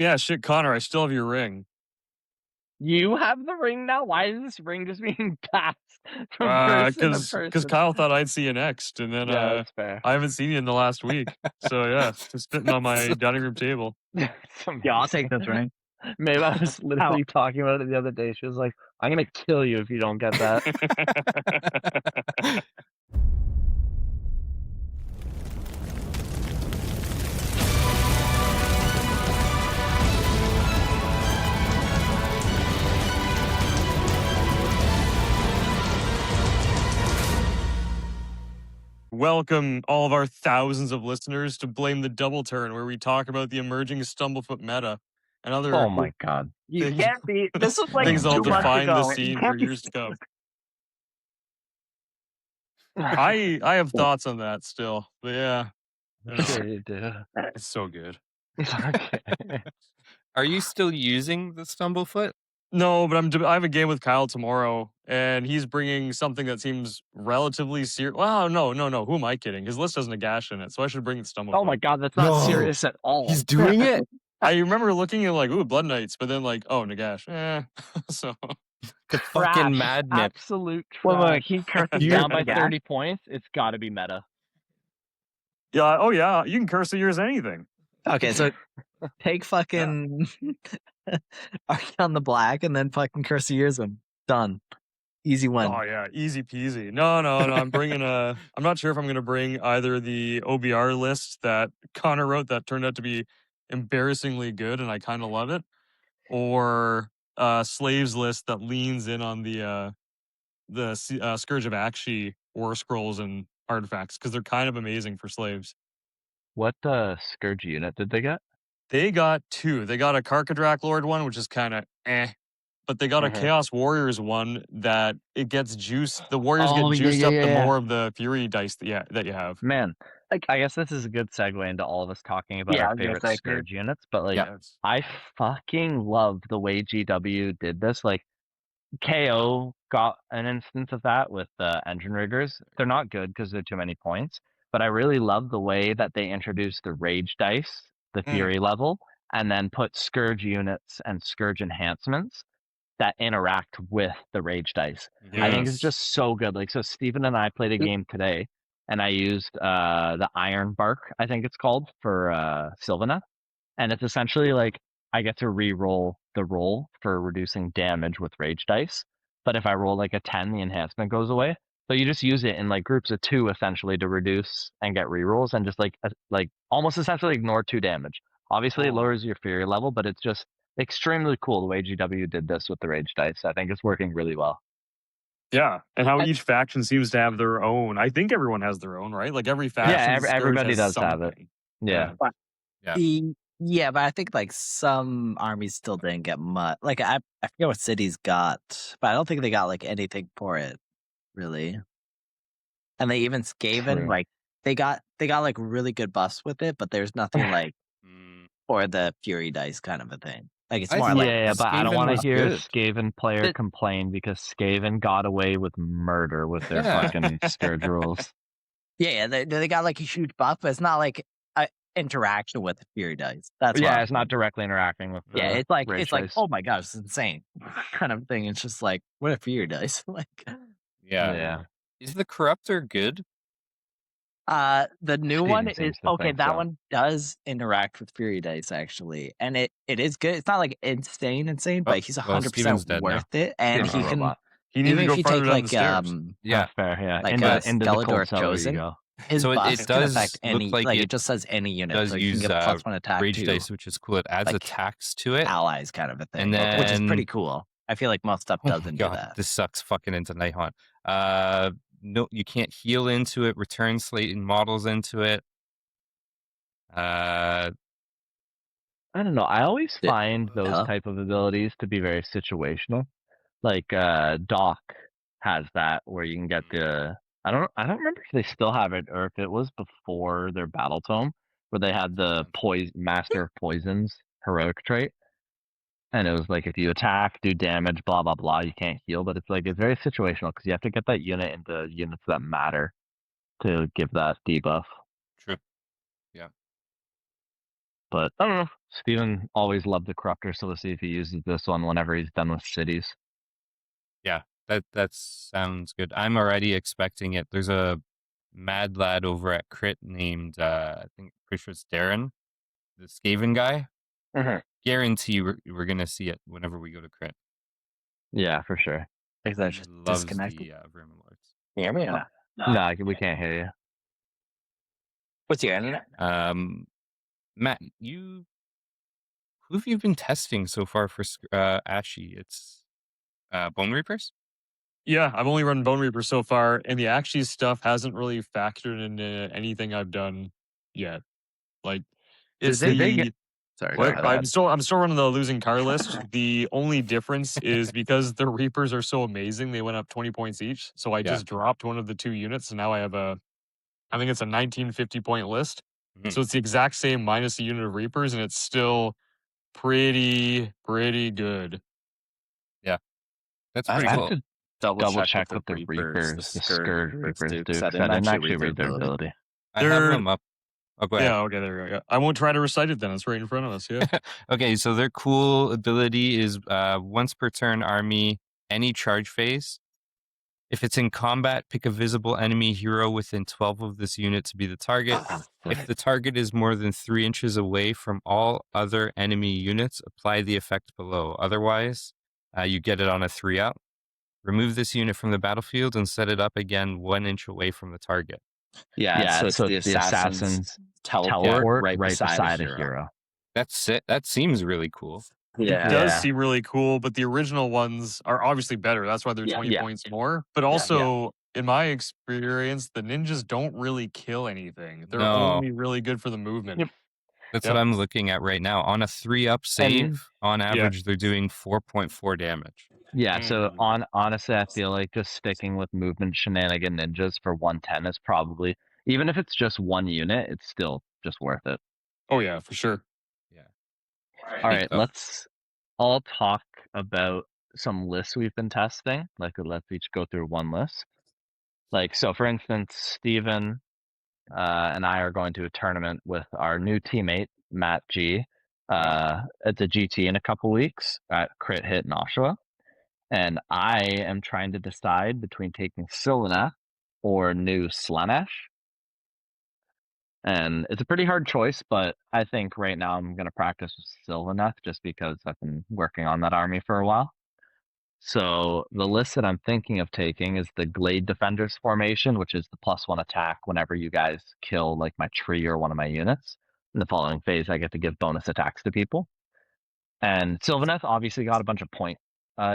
Yeah, shit, Connor, I still have your ring. You have the ring now? Why is this ring just being passed from person to Because person? Kyle thought I'd see you next, and then Yeah, that's fair. I haven't seen you in the last week. So yeah, just sitting on my dining room table. Yeah, I'll take this ring. Maybe I was literally talking about it the other day. She was like, I'm gonna kill you if you don't get that. Welcome all of our thousands of listeners to Blame the Double Turn, where we talk about the emerging Stumblefoot meta and other Oh my god. You things, can't be. This was like things 2 that'll months define the ago. You scene for can't be. years to come. I have thoughts on that still, but yeah, Sure you do. it's so good. Okay. Are you still using the Stumblefoot? No, but I have a game with Kyle tomorrow, and he's bringing something that seems relatively serious. Well, no. Who am I kidding? His list has Nagash in it, so I should bring the Stumblefoot. Oh my god, that's not No. serious at all. He's doing it. I remember looking at like, ooh, Blood Knights, but then like, oh, Nagash. So The fucking madness. Absolute trash. Wait, he curses Down by Nagash? 30 points, it's gotta be meta. yeah, oh yeah, you can curse the year as anything. Okay, so take fucking Archeon the Black and then fucking Curse the Years him. Done. Easy win. Oh yeah, easy peasy. No. I'm bringing I'm not sure if I'm gonna bring either the OBR list that Connor wrote that turned out to be embarrassingly good, and I kind of love it, or Slaves list that leans in on the Scourge of Aqshy War Scrolls and artifacts because they're kind of amazing for slaves. What Scourge unit did they get? They got 2. They got a Karkadrak Lord one, which is kind of but they got a Chaos Warriors one that it gets juiced. The Warriors get juiced up the more of the Fury dice that you have. Man, I guess this is a good segue into all of us talking about our favorite Scourge units, but like, I fucking love the way GW did this. Like, KO got an instance of that with Engine Riggers. They're not good because they're too many points, but I really love the way that they introduced the Rage dice, the Fury level, and then put Scourge units and Scourge enhancements that interact with the Rage dice. Yes. I think it's just so good. Like, so Steven and I played a game today, and I used the Iron Bark, I think it's called, for Sylvaneth, and it's essentially like I get to re-roll the roll for reducing damage with Rage dice, but if I roll like a 10, the enhancement goes away. So you just use it in like groups of 2 essentially to reduce and get re-rolls and just like almost essentially ignore 2 damage. Obviously it lowers your Fury level, but it's just extremely cool the way GW did this with the Rage dice. I think it's working really well. Yeah, and how each faction seems to have their own. I think everyone has their own, right? Like every faction. Yeah, everybody does have it. Yeah. Yeah, but I think like some armies still didn't get much. Like I forget what cities got, but I don't think they got like anything for it, really. And they even Skaven, like they got like really good buffs with it, but there's nothing like for the Fury dice kind of a thing. Like it's more like but I don't want to hear a Skaven player complain because Skaven got away with murder with their fucking Scourge rules. Yeah, they got like a huge buff, but it's not like interaction with the Fury dice. That's it's not directly interacting with. It's like oh my gosh, it's insane kind of thing. It's just like what a Fury dice. Like Is the Corruptor good? The new one is okay. That one does interact with Fury dice actually, and it is good. It's not like insane, but he's 100% worth it, and he can. Even if you take like fair, like Skeletor Chosen. His so it does affect any, look like it just says any unit. Does so use you can get +1 attack Rage to, dice, which is cool. It adds attacks to it, allies kind of a thing, and then, which is pretty cool. I feel like most stuff doesn't do that. This sucks fucking into Nighthaunt. No, you can't heal into it. Return Slayton models into it. I don't know. I always find those type of abilities to be very situational. Like Doc has that where you can get the. I don't remember if they still have it or if it was before their Battle Tome where they had the Master of Poisons heroic trait. And it was like if you attack, do damage, blah blah blah, you can't heal, but it's like it's very situational because you have to get that unit into units that matter to give that debuff. True. Yeah. But I don't know. Steven always loved the Corruptor, so we'll see if he uses this one whenever he's done with cities. Yeah, that sounds good. I'm already expecting it. There's a mad lad over at Crit named I think pretty sure it's Darren, the Skaven guy. Guarantee we're gonna see it whenever we go to Crit. Yeah, for sure. Is that He just loves disconnected? the Vermin Lords. Can you hear me or not? No, we can't hear you. What's your internet? Matt, who have you been testing so far for Aqshy? It's Bone Reapers? Yeah, I've only run Bone Reaper so far, and the Aqshy stuff hasn't really factored into anything I've done yet. Like, it's Did they the get- Sorry, go What? ahead. I'm still running the losing car list. The only difference is because the Reapers are so amazing, they went up 20 points each. So I just dropped one of the 2 units, and now I have I think it's a 1950 point list. So it's the exact same minus a unit of Reapers, and it's still pretty good. Yeah, that's I pretty I cool. have to double check with the Reapers, the Scourge Reapers, dude, because I didn't actually read their ability. I have them up. Oh, go ahead. Yeah, okay, there we go. Yeah. I won't try to recite it then. It's right in front of us. Yeah. Okay, so their cool ability is once per turn army, any charge phase. If it's in combat, pick a visible enemy hero within 12 of this unit to be the target. If the target is more than 3 inches away from all other enemy units, apply the effect below. Otherwise, you get it on a 3-up. Remove this unit from the battlefield and set it up again 1 inch away from the target. Yeah, so it's the assassin's teleport right beside a hero. That's it. That seems really cool. It does seem really cool, but the original ones are obviously better. That's why they're 20 points more. But also, in my experience, the ninjas don't really kill anything. They're only really good for the movement. That's what I'm looking at right now. On a 3-up save, on average, they're doing 4.4 damage. Yeah, so honestly, I feel like just sticking with movement shenanigan ninjas for 110 is probably, even if it's just 1 unit, it's still just worth it. Oh yeah, for sure. Yeah. All right, let's all talk about some lists we've been testing. Like, let's each go through one list. Like, so for instance, Steven and I are going to a tournament with our new teammate, Matt G. At the GT in a couple weeks at Crit Hit in Oshawa. And I am trying to decide between taking Sylvaneth or new Slanesh. And it's a pretty hard choice, but I think right now I'm going to practice with Sylvaneth just because I've been working on that army for a while. So the list that I'm thinking of taking is the Glade Defenders formation, which is the +1 attack whenever you guys kill like my tree or one of my units. In the following phase, I get to give bonus attacks to people. And Sylvaneth obviously got a bunch of point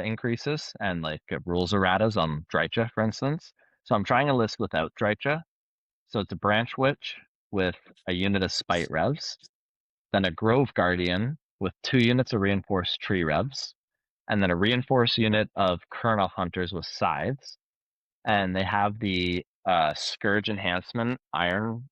increases and like rules erratas on Drycha, for instance. So I'm trying a list without Drycha. So it's a Branch Witch with a unit of Spite Revs, then a Grove Guardian with 2 units of Reinforced Tree Revs, and then a Reinforced unit of Kernel Hunters with Scythes. And they have the Scourge Enhancement Iron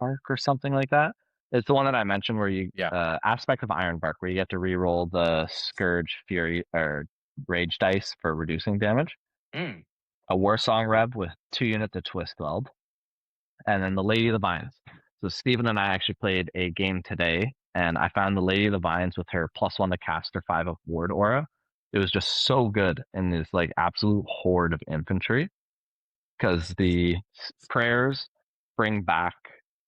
Bark or something like that. It's the one that I mentioned where you aspect of Iron Bark where you get to reroll the Scourge Fury or Rage dice for reducing damage. A Warsong Rev with 2 units of Twist Weld. And then the Lady of the Vines. So Steven and I actually played a game today, and I found the Lady of the Vines with her +1 to caster 5 of Ward Aura. It was just so good in this like absolute horde of infantry. Because the prayers bring back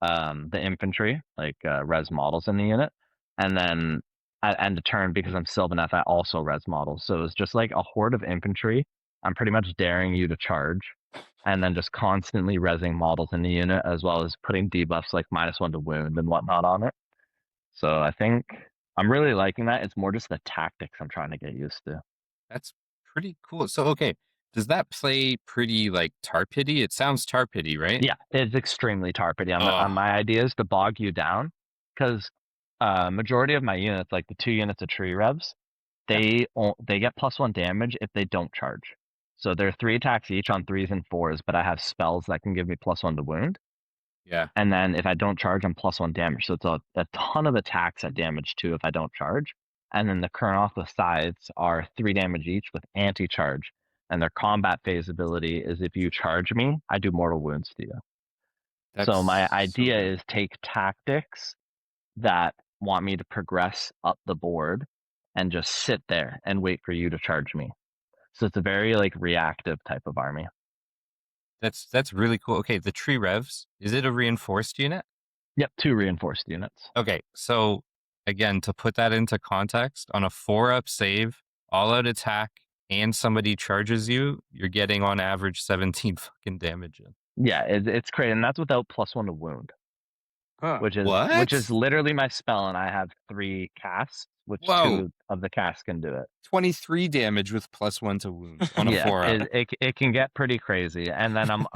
the infantry, like res models in the unit. And then at end of turn, because I'm Sylvaneth, I also res models. So it's just like a horde of infantry. I'm pretty much daring you to charge. And then just constantly resing models in the unit, as well as putting debuffs like -1 to wound and whatnot on it. So I think I'm really liking that. It's more just the tactics I'm trying to get used to. That's pretty cool. So, okay. Does that play pretty like tar pity? It sounds tar pity, right? Yeah, it's extremely tar pity. My idea is to bog you down because majority of my units, like the 2 units of tree revs, they get +1 damage if they don't charge. So they're 3 attacks each on 3s and 4s, but I have spells that can give me +1 to wound. Yeah. And then if I don't charge, I'm +1 damage. So it's a ton of attacks at damage too if I don't charge. And then the Kurnoth with Scythes are 3 damage each with anti-charge. And their combat phase ability is if you charge me, I do mortal wounds to you. So my idea is take tactics that want me to progress up the board and just sit there and wait for you to charge me. So it's a very like reactive type of army. That's really cool. Okay, the tree revs, is it a reinforced unit? Yep, 2 reinforced units. Okay, so again, to put that into context, on a 4-up save, all-out attack, and somebody charges you, you're getting on average 17 fucking damage in. Yeah, it's crazy, and that's without +1 to wound. Huh. Which What? is literally my spell, and I have 3 casts, which Whoa. 2 of the casts can do it. 23 damage with +1 to wounds on a 4-up. It can get pretty crazy. And then I'm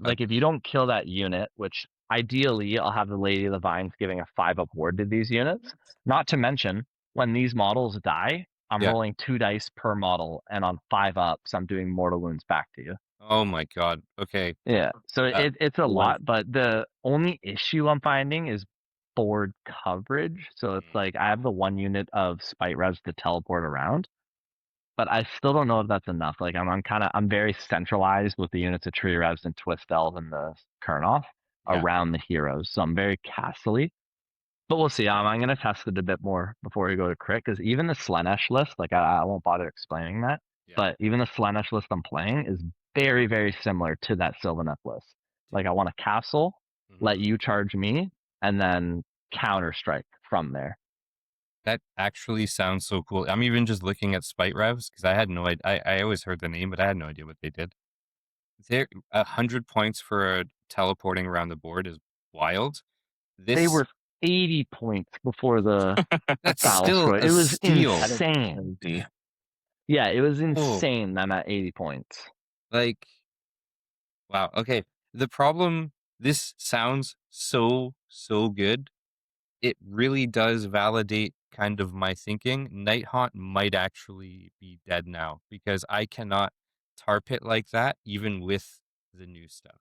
like, if you don't kill that unit, which ideally I'll have the Lady of the Vines giving a 5-up ward to these units. Not to mention, when these models die, I'm rolling 2 dice per model, and on 5-ups, I'm doing mortal wounds back to you. Oh my god. Okay. Yeah, so it's a lot, but the only issue I'm finding is board coverage. So it's like I have the 1 unit of spite revs to teleport around, but I still don't know if that's enough. Like I'm very centralized with the units of tree revs and twist elf and the Kurnoth around the heroes, so I'm very castle-y. But we'll see. I'm gonna test it a bit more before we go to crit, because even the Slaanesh list, like I won't bother explaining that, but even the Slaanesh list I'm playing is very, very similar to that Sylvaneth list. Like I want a castle, let you charge me, and then counter strike from there. That actually sounds so cool. I'm even just looking at spite revs because I had no idea. I always heard the name, but I had no idea what they did. 100 points for teleporting around the board is wild. They were 80 points before the that's battle still score. It was steal. insane. Yeah, it was insane. I'm at 80 points. Like, wow. Okay. The problem, this sounds so good. It really does validate kind of my thinking. Nighthaunt might actually be dead now because I cannot tar pit like that, even with the new stuff.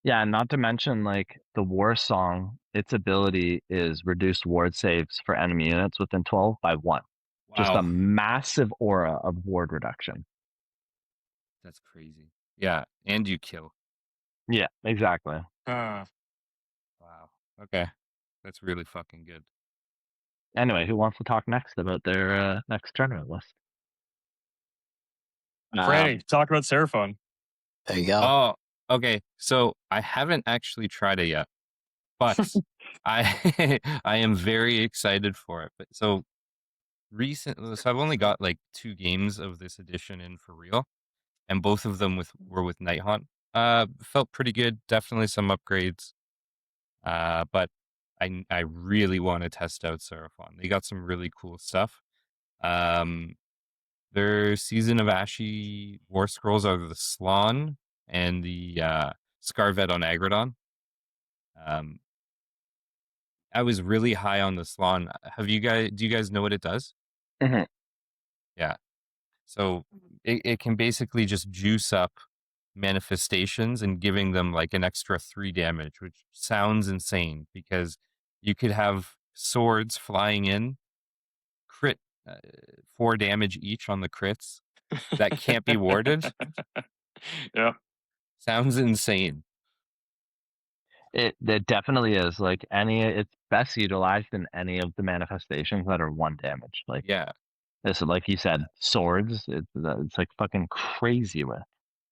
Yeah, not to mention like the War Song, its ability is reduced ward saves for enemy units within 12 by 1. Wow. Just a massive aura of ward reduction. That's crazy. Yeah, and you kill. Yeah, exactly. Wow. Okay. That's really fucking good. Anyway, who wants to talk next about their next tournament list? Franny, talk about Seraphon. There you go. Oh, okay. So I haven't actually tried it yet, but I am very excited for it. But so I've only got like 2 games of this edition in for real, and both of them were with Nighthaunt. Felt pretty good. Definitely some upgrades. But I really want to test out Seraphon. They got some really cool stuff. Their Season of Ashy War Scrolls are the Slann and the Scarvet on Agradon. I was really high on the Slann. Do you guys know what it does? Mm-hmm. Yeah. So it can basically just juice up manifestations and giving them like an extra 3 damage, which sounds insane because you could have swords flying in, crit 4 damage each on the crits that can't be warded. Yeah. Sounds insane. It definitely is. Like it's best utilized in any of the manifestations that are 1 damage. Like this, like you said, swords. It's like fucking crazy with.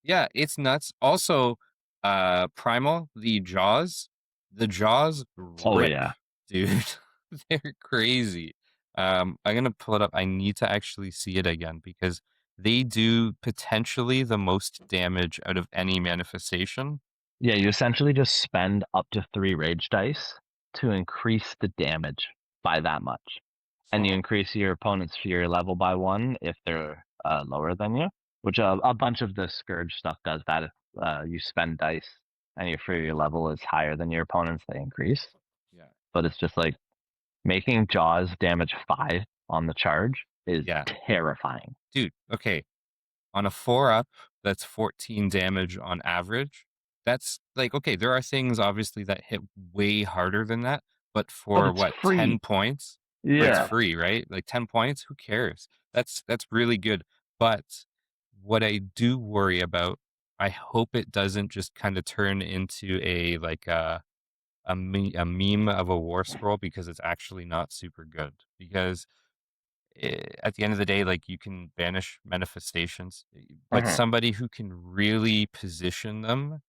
Yeah, it's nuts. Also, Primal, the Jaws rip, oh yeah, dude. They're crazy. I'm gonna pull it up. I need to actually see it again because they do potentially the most damage out of any manifestation. Yeah, you essentially just spend up to 3 rage dice to increase the damage by that much. And you increase your opponent's fear level by 1 if they're lower than you, which a bunch of the Scourge stuff does that. If you spend dice and your fear level is higher than your opponent's, they increase. Yeah. But it's just like making Jaws damage 5 on the charge is terrifying. Dude, okay. On a 4-up, that's 14 damage on average. That's like, okay, there are things obviously that hit way harder than that, but for free. 10 points? Yeah. It's free, right? Like 10 points, who cares? That's really good. But what I do worry about, I hope it doesn't just kind of turn into a like a meme of a war scroll because it's actually not super good. Because at the end of the day, like you can banish manifestations, but somebody who can really position them,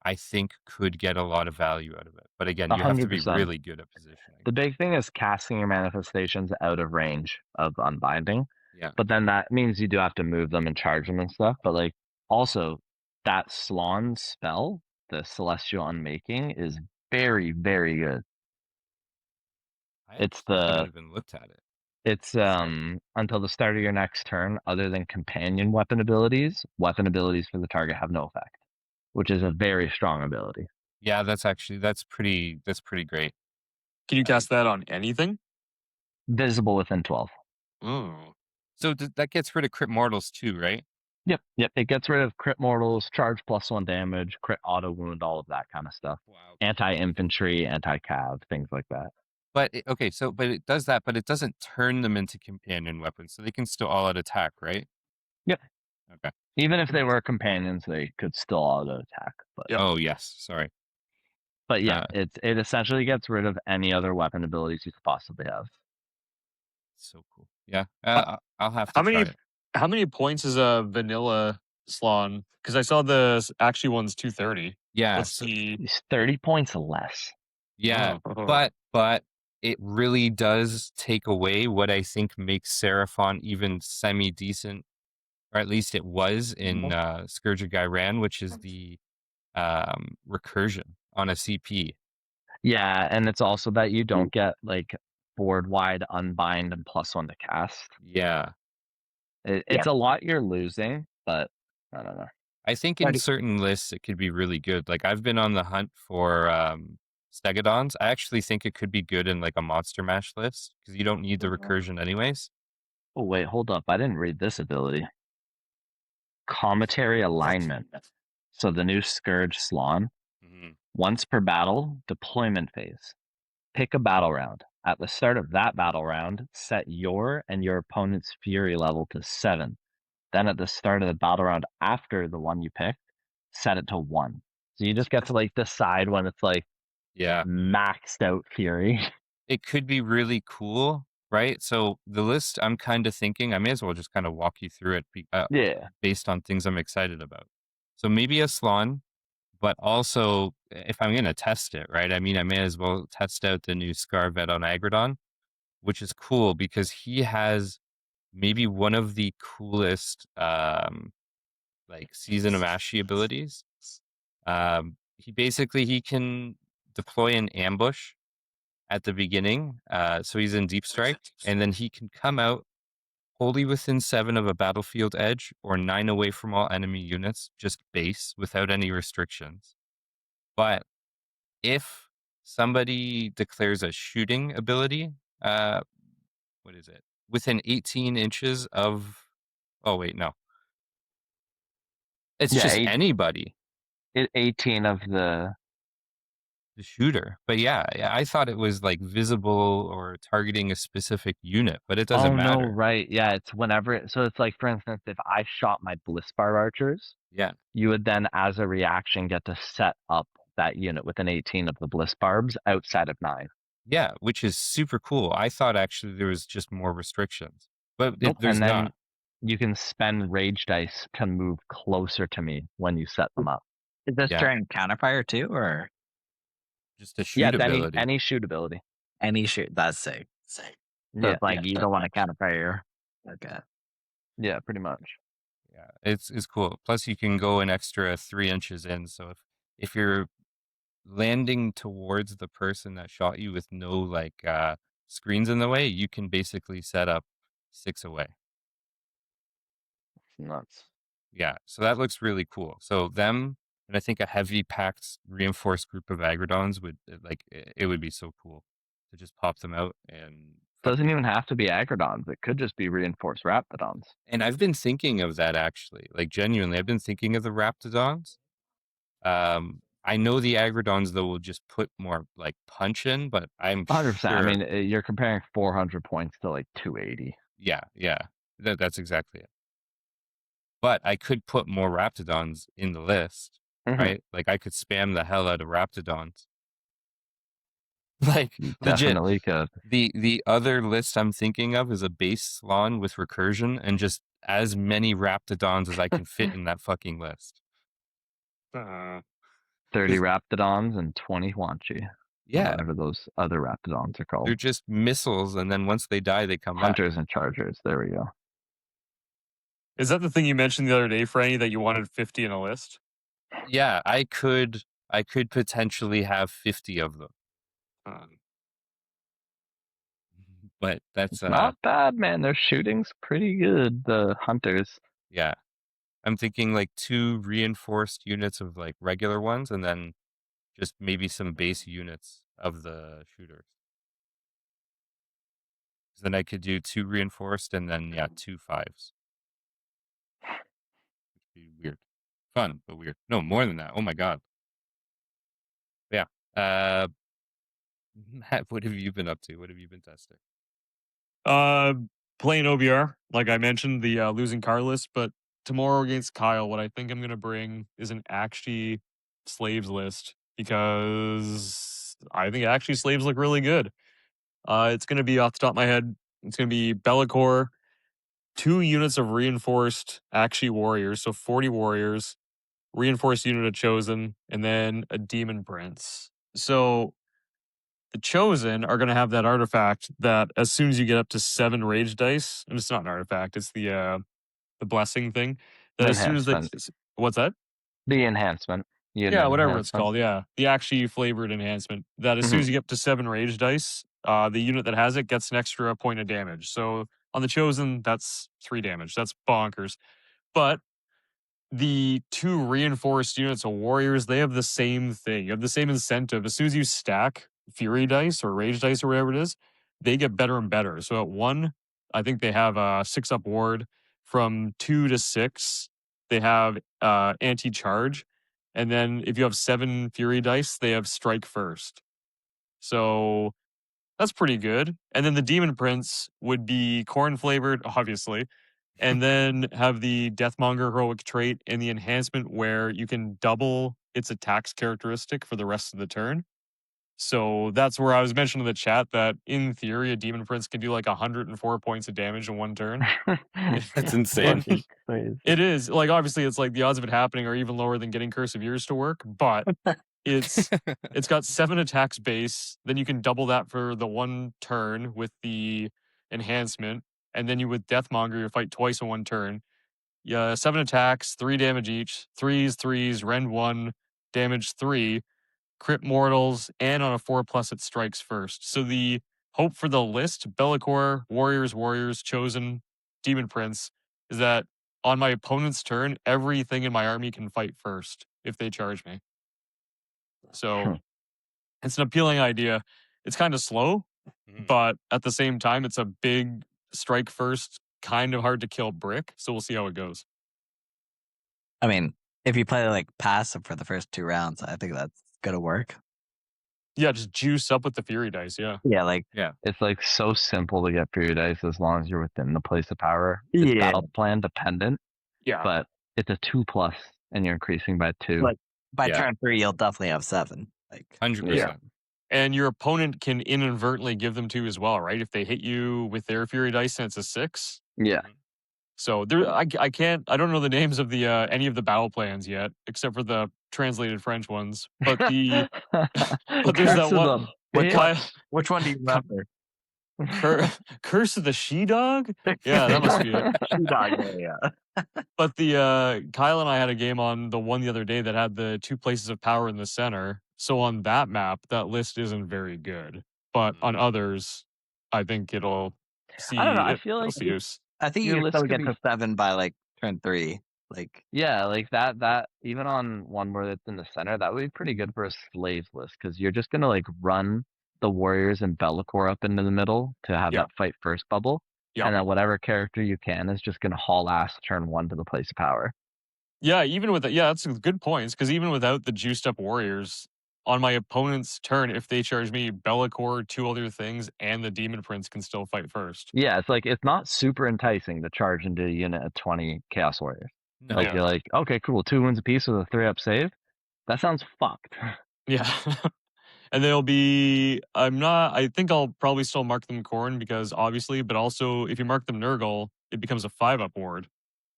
I think, could get a lot of value out of it. But again, you have to be 100%. really good at positioning. The big thing is casting your manifestations out of range of unbinding. Yeah. But then that means you do have to move them and charge them and stuff. But like also that Slan spell, the Celestial Unmaking, is very, very good. I It's haven't even looked at it. It's until the start of your next turn, other than companion weapon abilities for the target have no effect, which is a very strong ability. Yeah, that's pretty great. Can you cast that on anything? Visible within 12. Oh. So that gets rid of crit mortals too, right? Yep. It gets rid of crit mortals, charge +1 damage, crit auto wound, all of that kind of stuff. Wow. Anti-infantry, anti-cav, things like that. But but it does that, but it doesn't turn them into companion weapons, so they can still all out attack, right? Yep. Okay. Even if they were companions, they could still auto attack. But Yep. Oh yes, sorry. But yeah, it essentially gets rid of any other weapon abilities you could possibly have. So cool. Yeah, I'll have to try it. How many points is a vanilla Slan? Because I saw the Aqshy one's 230. Yeah, What's the? He's 30 points less. Yeah, Oh. but it really does take away what I think makes Seraphon even semi-decent, or at least it was in Scourge of Gyran, which is the recursion on a CP. Yeah, and it's also that you don't get like board wide unbind and +1 to cast. Yeah. It's a lot you're losing, but I don't know. I think in certain lists it could be really good. Like I've been on the hunt for Stegodons. I actually think it could be good in like a Monster Mash list because you don't need the recursion anyways. Oh wait, hold up. I didn't read this ability. Cometary Alignment. So the new Scourge Slan. Once per battle, deployment phase. Pick a battle round. At the start of that battle round, set your and your opponent's fury level to 7. Then at the start of the battle round after the one you picked, set it to 1. So you just get to like decide when it's like maxed out fury. It could be really cool, right? So the list I'm kind of thinking, I may as well just kind of walk you through it based on things I'm excited about. So maybe a Slan, but also if I'm going to test it, right? I mean, I may as well test out the new Scarvet on Agradon, which is cool because he has maybe one of the coolest like Season of Ashy abilities. He can deploy an ambush at the beginning, so he's in Deep Strike, and then he can come out wholly within 7 of a battlefield edge or 9 away from all enemy units, just base without any restrictions. But if somebody declares a shooting ability, what is it? Within 18 inches of... Oh, wait, no. It's just anybody. 18 of the shooter. But yeah, I thought it was like visible or targeting a specific unit, but it doesn't matter. Oh, no, right. Yeah, it's whenever. So it's like, for instance, if I shot my Blissbar archers, you would then, as a reaction, get to set up that unit with an 18 of the Blissbarbs outside of 9. Yeah, which is super cool. I thought actually there was just more restrictions, but there's not. You can spend rage dice to move closer to me when you set them up. Is this during counterfire too, or just a shoot ability? Any shoot ability. Any shoot. That's sick. So it's like you don't want to counterfire. Okay. Yeah, pretty much. Yeah, it's cool. Plus, you can go an extra 3 inches in. So if you're landing towards the person that shot you with no like screens in the way, you can basically set up 6 away. Nuts. Yeah, so that looks really cool. So them, and I think a heavy packed reinforced group of Agradons would it would be so cool to just pop them out. And doesn't even have to be Agradons. It could just be reinforced Raptidons. And I've been thinking of that actually, like genuinely, I've been thinking of the Raptidons. I know the Agradons though will just put more like punch in, but I'm 100%. sure. I mean, you're comparing 400 points to like 280. Yeah, that's exactly it. But I could put more Raptidons in the list, right? Like I could spam the hell out of Raptidons. Like, legit. Definitely could. The other list I'm thinking of is a base Slaawn with recursion and just as many Raptidons as I can fit in that fucking list. 30 Raptidons and 20 Huanchi. Yeah. Whatever those other Raptidons are called. They're just missiles, and then once they die, they come Hunters back. and Chargers. There we go. Is that the thing you mentioned the other day, Franny, that you wanted 50 in a list? Yeah, I could potentially have 50 of them. But that's not bad, man. Their shooting's pretty good, the Hunters. Yeah. I'm thinking like 2 reinforced units of like regular ones, and then just maybe some base units of the shooters. Then I could do 2 reinforced and then 2 5s. It'd be weird. Fun, but weird. No, more than that. Oh my god. Yeah. Matt, what have you been up to? What have you been testing? Playing OBR, like I mentioned, the losing car list, but tomorrow against Kyle, what I think I'm gonna bring is an Aqshy slaves list because I think Aqshy slaves look really good. It's gonna be off the top of my head. It's gonna be Bellicor, 2 units of reinforced Aqshy warriors, so 40 warriors, reinforced unit of chosen, and then a demon prince. So the chosen are going to have that artifact that as soon as you get up to 7 rage dice, and it's not an artifact, it's the blessing thing. That as soon as they, what's that? The enhancement. Yeah, whatever it's called. Yeah, the actually flavored enhancement. That as soon as you get up to 7 rage dice, the unit that has it gets an extra point of damage. So on the chosen, that's 3 damage. That's bonkers. But the 2 reinforced units of warriors, they have the same thing. You have the same incentive. As soon as you stack fury dice or rage dice or whatever it is, they get better and better. So at 1, I think they have a 6-up ward. From 2 to 6, they have anti-charge. And then if you have 7 fury dice, they have strike first. So that's pretty good. And then the demon prince would be corn flavored, obviously, and then have the Deathmonger heroic trait and the enhancement where you can double its attacks characteristic for the rest of the turn. So that's where I was mentioning in the chat that in theory a demon prince can do like 104 points of damage in 1 turn. That's insane. It is. Like obviously it's like the odds of it happening are even lower than getting Curse of Years to work, but it's got 7 attacks base, then you can double that for the 1 turn with the enhancement, and then you with Deathmonger you fight twice in 1 turn. Yeah, 7 attacks, 3 damage each, 3s, rend 1, damage 3, crit mortals, and on a 4+ it strikes first. So the hope for the list, Bellicor, Warriors, Chosen, Demon Prince, is that on my opponent's turn, everything in my army can fight first if they charge me. So it's an appealing idea. It's kind of slow, but at the same time, it's a big strike first, kind of hard to kill brick. So we'll see how it goes. I mean, if you play like passive for the first 2 rounds, I think that's gonna work. Yeah, just juice up with the Fury dice. Yeah. Yeah, it's like so simple to get Fury dice as long as you're within the place of power. It's battle plan dependent. Yeah, but it's a 2+ and you're increasing by 2. Like by turn 3, you'll definitely have 7. Like 100%. And your opponent can inadvertently give them 2 as well, right? If they hit you with their Fury dice and it's a 6. Yeah. So there, I don't know the names of the any of the battle plans yet, except for the translated French ones. But the but there's that one. Which one do you remember? Curse of the She-Dog? Yeah, that must be it. She-Dog, yeah. But the Kyle and I had a game on the one the other day that had the 2 places of power in the center. So on that map, that list isn't very good. But on others, I think it'll see. I don't know. I feel like use. I think you still get to 7 by like turn 3. Like like that even on one where it's in the center, that would be pretty good for a slaves list because you're just gonna like run the warriors and Bellicor up into the middle to have that fight first bubble. And then whatever character you can is just gonna haul ass turn 1 to the place of power. Yeah, even with that's good points because even without the juiced up warriors, on my opponent's turn, if they charge me Bellicor, 2 other things, and the Demon Prince can still fight first. Yeah, it's like it's not super enticing to charge into a unit of 20 Chaos Warriors. No. Like you're like, okay, cool, 2 wounds apiece with a 3-up save. That sounds fucked. Yeah. And they'll be. I think I'll probably still mark them Corn because obviously, but also if you mark them Nurgle, it becomes a 5-up ward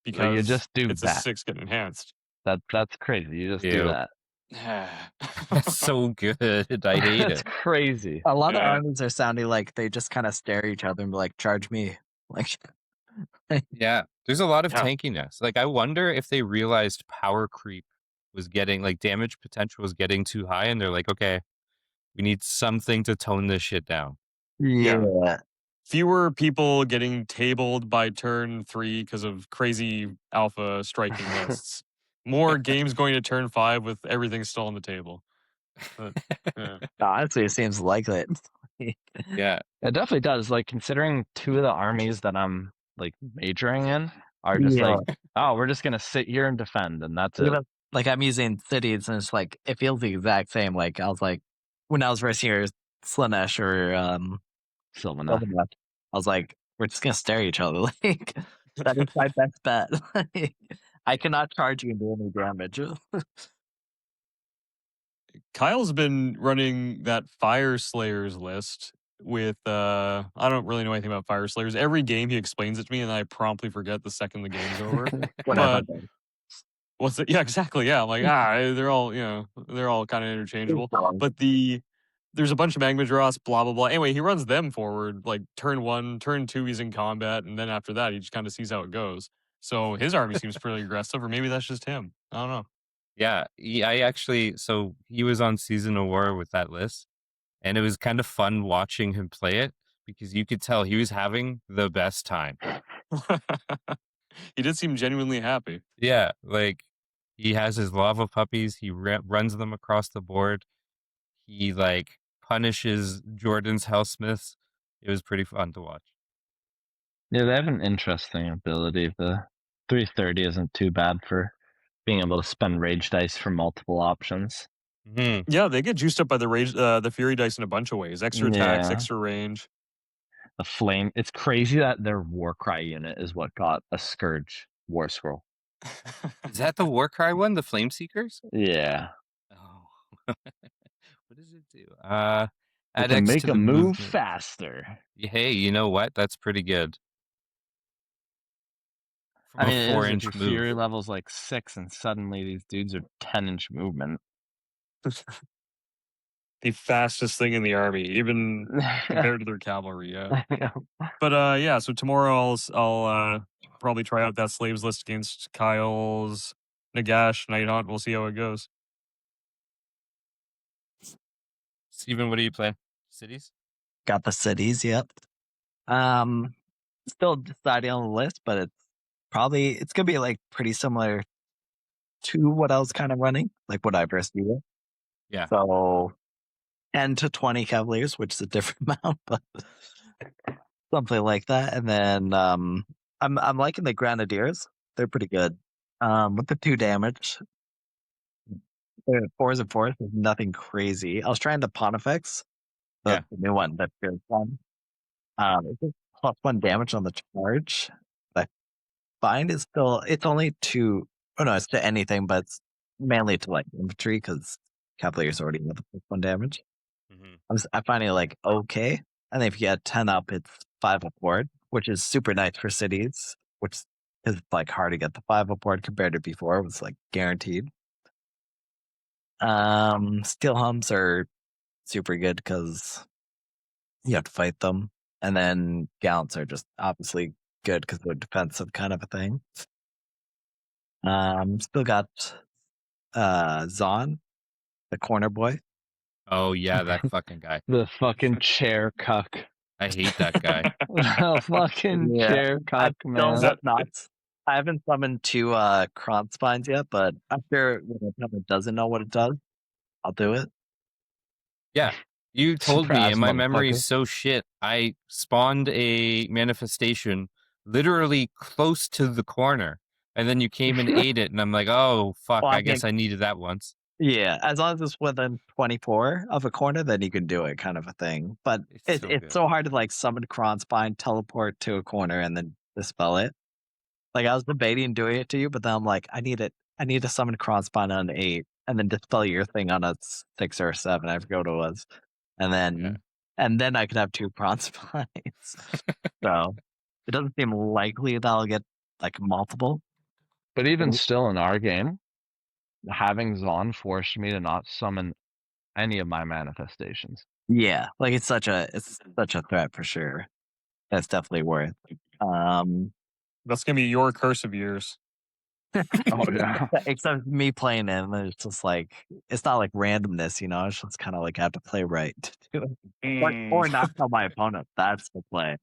because you just do it's that. a 6 get enhanced. That's crazy. You just do that. That's so good. I hate That's it. crazy. A lot of armies are sounding like they just kind of stare at each other and be like, "Charge me!" Like, Yeah, there's a lot of Yeah. tankiness. Like, I wonder if they realized power creep was getting, like, damage potential was getting too high, and they're like, okay, we need something to tone this shit down. yeah. Fewer people getting tabled by turn 3 because of crazy alpha striking lists. More games going to turn 5 with everything still on the table. But, yeah. Honestly, it seems likely. Yeah. It definitely does. Like, considering 2 of the armies that I'm like majoring in are just like, oh, we're just gonna sit here and defend, and that's it. Like I'm using cities, and it's like it feels the exact same. Like I was like when I was versing here, Slanesh or Sylvaneth. Sylvaneth, I was like, we're just gonna stare at each other. Like that is my best bet. Like, I cannot charge you and do any damage. Kyle's been running that Fire Slayers list with I don't really know anything about Fire Slayers. Every game he explains it to me and I promptly forget the second the game's over. But what's it? Yeah, exactly. Yeah. I'm like, they're all, they're all kind of interchangeable. But there's a bunch of Magma Dross, blah blah blah. Anyway, he runs them forward, like turn 1, turn 2 he's in combat, and then after that he just kind of sees how it goes. So his army seems pretty aggressive, or maybe that's just him. I don't know. Yeah, so he was on Season of War with that list, and it was kind of fun watching him play it because you could tell he was having the best time. He did seem genuinely happy. Yeah, like he has his lava puppies, he runs them across the board. He like punishes Jordan's Hellsmiths. It was pretty fun to watch. Yeah, they have an interesting ability. The 330 isn't too bad for being able to spend rage dice for multiple options. Mm-hmm. Yeah, they get juiced up by the Fury dice in a bunch of ways. Extra attacks, extra range. The flame. It's crazy that their Warcry unit is what got a Scourge War Scroll. Is that the Warcry one, the Flame Seekers? Yeah. Oh. What does it do? Add It can make a move faster. Hey, you know what? That's pretty good. From a 4-inch move. Fury level's like 6, and suddenly these dudes are 10-inch movement. The fastest thing in the army, even compared to their cavalry. Yeah. But so tomorrow I'll probably try out that slaves list against Kyle's Nagash Nighthaunt. We'll see how it goes. Steven, what do you play? Cities? Got the cities, yep. Still deciding on the list, but it's gonna be like pretty similar to what I was kind of running, like what I versed you with. Yeah. So 10 to 20 Cavaliers, which is a different amount, but something like that. And then I'm liking the Grenadiers. They're pretty good. With the 2 damage. 4s and 4s, nothing crazy. I was trying the Pontifex, the new one, that feels fun. It's just +1 damage on the charge. I find it's only to, it's to anything, but it's mainly to like infantry because Cavaliers already have the +1 damage. Mm-hmm. I find it like okay. And if you get 10 up, it's 5-up ward, which is super nice for cities, which is like hard to get the 5-up ward compared to before. It was like guaranteed. Steel hums are super good because you have to fight them. And then gallants are just obviously good because they're defensive kind of a thing. Still got Zon, the corner boy. Oh yeah, that fucking guy. The fucking chair cuck. I hate that guy. The fucking chair cuck, man. That's nuts. I haven't summoned 2 Kron spines yet, but after when it doesn't know what it does, I'll do it. Yeah. You told me, Surprise, and my memory is motherfucker. so shit. I spawned a manifestation literally close to the corner, and then you came and ate it, and I'm like, oh, fuck, Well, I guess I needed that once. Yeah, as long as it's within 24 of a corner, then you can do it, kind of a thing. But it's so hard to like summon Kron Spine, teleport to a corner, and then dispel it. Like I was debating doing it to you, but then I'm like, I need to summon Kron Spine on 8, and then dispel your thing on a 6 or a 7. I forget what it was, and then I could have 2 bronze spines. So it doesn't seem likely that I'll get like multiple. But even still, in our game, having Zon forced me to not summon any of my manifestations. Yeah, like it's such a threat for sure. That's definitely worth. That's gonna be your curse of years. Oh yeah. Except me playing it, and it's just like it's not like randomness, you know. It's just kind of like I have to play right to do it, or not tell my opponent. That's the play.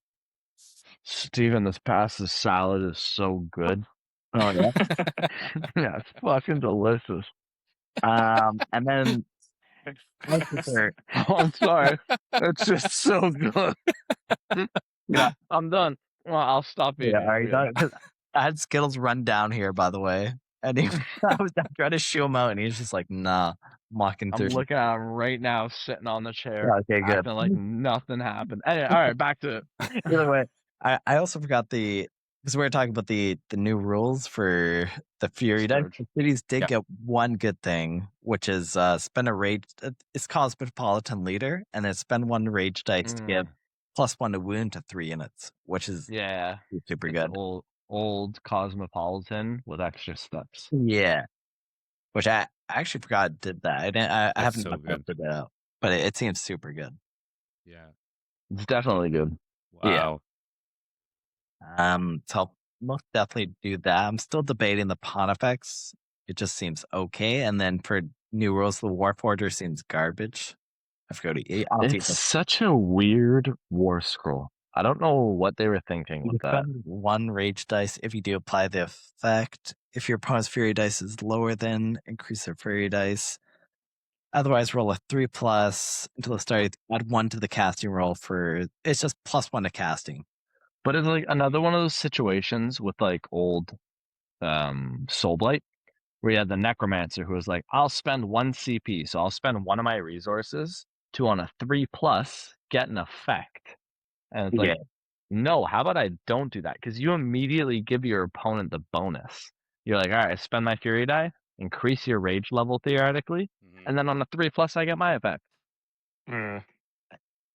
Steven, this pasta salad is so good. Oh yeah, Yeah, it's fucking delicious. and then Oh, I'm sorry. It's just so good. Yeah, I'm done. Well, I'll stop eating. yeah, are you done? 'Cause I had Skittles run down here, by the way, and I was trying to shoo him out, and he's just like, "Nah, I'm walking I'm through." looking at him right now, sitting on the chair, Okay, good. acting like nothing happened. Anyway, all right, back to it. Either way, I also forgot because we were talking about the new rules for the Fury dice. Scourge. The cities did Yeah. get one good thing, which is spend a rage. It's called Metropolitan Leader, and then spend 1 rage dice to give +1 to wound to 3 units, which is Yeah, super it's good. old Cosmopolitan with extra steps. Yeah, which I actually forgot it did that. I didn't. I That's haven't so looked good. it up, but it seems super good. Yeah. It's definitely good. Yeah. Wow. So I'll most definitely do that. I'm still debating the Pontifex. It just seems okay. And then for new rules, the Warforger seems garbage. I forgot to It's such a weird war scroll. I don't know what they were thinking with that. 1 rage dice if you do apply the effect. If your opponent's fury dice is lower than, increase their fury dice. Otherwise, roll a 3+ until the start. Add 1 to the casting roll for it's just +1 to casting. But it's like another one of those situations with like old Soulblight, where you had the Necromancer who was like, I'll spend 1 CP, so I'll spend 1 of my resources to on a 3+ get an effect. And it's like, no, how about I don't do that? Because you immediately give your opponent the bonus. You're like, all right, I spend my Fury die, increase your rage level theoretically, and then on a 3+ I get my effect. And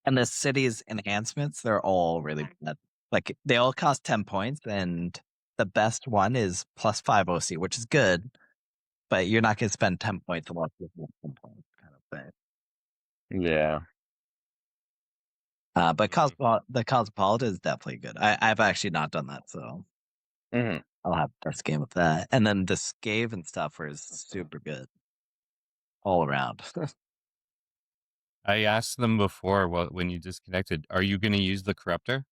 the city's enhancements, they're all really bad. Like they all cost 10 points, and the best one is +5 OC, which is good, but you're not going to spend 10 points unless you have 10 points, kind of thing. Yeah. But the Cosmopolitan is definitely good. I've actually not done that, so I'll have this game with that. And then the Scave and stuff is super good all around. I asked them before when you disconnected, are you going to use the Corruptor?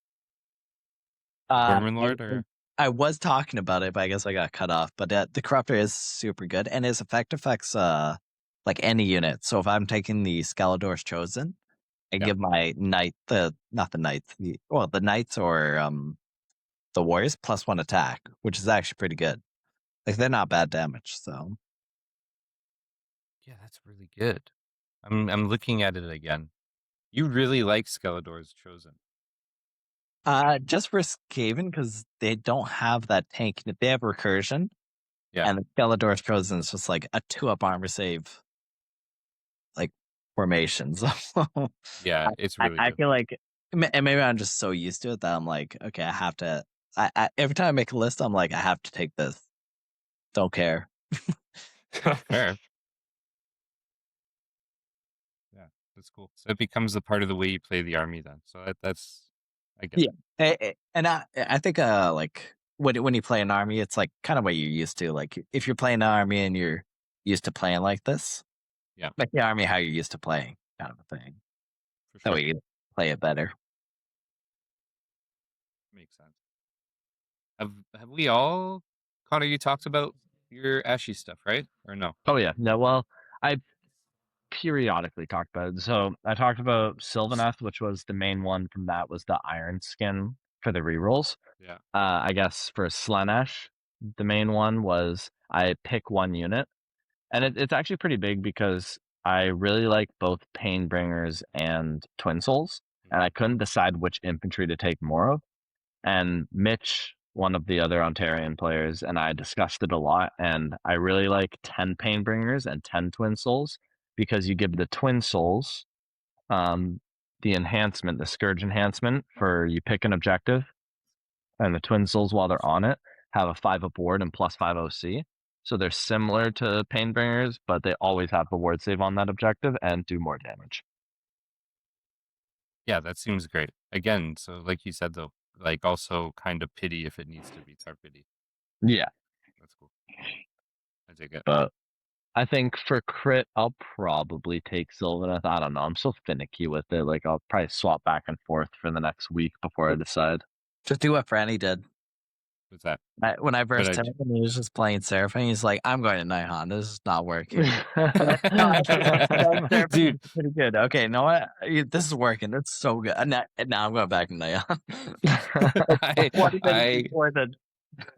Vermin Lord? Or? I was talking about it, but I guess I got cut off. But the Corruptor is super good, and his effect affects like any unit. So if I'm taking the Scalador's Chosen, I give my knight the knights or the warriors +1 attack, which is actually pretty good. Like they're not bad damage. So Yeah, that's really good. I'm looking at it again. You really like Scalador's Chosen. just for Skaven because they don't have that tank. They have recursion. Yeah. And the Scalador's Chosen is just like a 2-up armor save, like formation. So Yeah, it's really I good. feel like, and maybe I'm just so used to it that I'm like, okay, I have to. I every time I make a list, I'm like, I have to take this. Don't care. Fair. Yeah, that's cool. So it becomes a part of the way you play the army then. So that's I get it. And I think like when you play an army, it's like kind of what you're used to. Like if you're playing an army and you're used to playing like this, make the army how you're used to playing, kind of a thing. For sure. That way you play it better. Makes sense. Have we all, Connor? You talked about your Ashy stuff, right? Or no? Oh yeah. No, well, I periodically talked about it. So I talked about Sylvaneth, which was the main one from that was the Iron Skin for the rerolls. Yeah. I guess for Slanesh, the main one was I pick 1 unit. And it's actually pretty big because I really like both Painbringers and Twin Souls. And I couldn't decide which infantry to take more of. And Mitch one of the other Ontarian players, and I discussed it a lot. And I really like 10 Painbringers and 10 Twin Souls because you give the Twin Souls the enhancement, the Scourge enhancement for you pick an objective, and the Twin Souls, while they're on it, have a 5-up ward and +5 OC. So they're similar to Painbringers, but they always have the ward save on that objective and do more damage. Yeah, that seems great. Again, so like you said though, like also kind of pity if it needs to be tar pity. Yeah. That's cool. I take it. But I think for crit, I'll probably take Sylvaneth. I don't know. I'm so finicky with it. Like, I'll probably swap back and forth for the next week before I decide. Just do what Franny did. What's that? When I versed him, and he was just playing Seraphine. He's like, "I'm going to Nihon. This is not working." Dude, pretty good. Okay, you know what? This is working. It's so good. And now I'm going back to Nihon.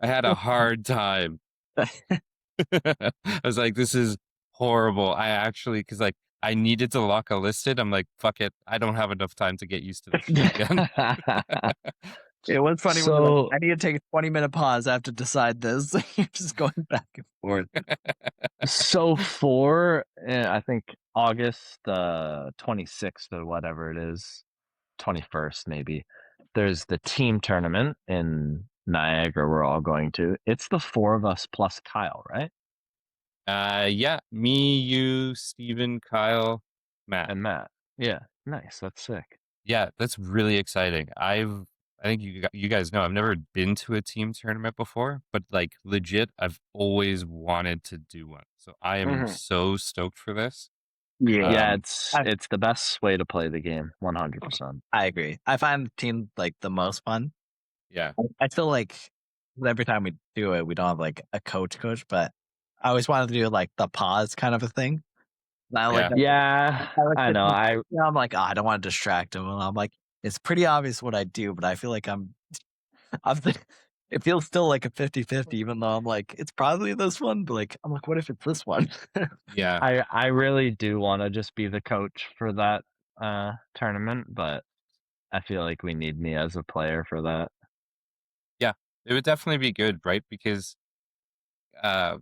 I had a hard time. I was like, this is horrible. I actually, because like I needed to lock a listed. I'm like, fuck it. I don't have enough time to get used to this shit again. It was funny when like, I need to take a 20-minute pause. I have to decide this. You're just going back and forth. So I think August 26th or whatever it is, 21st maybe, there's the team tournament in Niagara we're all going to. It's the 4 of us plus Kyle, right? Yeah, me, you, Steven, Kyle, Matt. And Matt. Yeah, nice. That's sick. Yeah, that's really exciting. I think you guys know I've never been to a team tournament before, but like legit, I've always wanted to do one. So I am so stoked for this. Yeah, it's the best way to play the game, 100%. I agree. I find the team like the most fun. Yeah, I feel like every time we do it, we don't have like a coach, but I always wanted to do like the pause kind of a thing. I know. I'm like, I don't want to distract him. And I'm like, it's pretty obvious what I do, but I feel like it feels still like a 50-50, even though I'm like, it's probably this one, but like, I'm like, what if it's this one? Yeah. I really do want to just be the coach for that tournament, but I feel like we need me as a player for that. Yeah, it would definitely be good, right? Because I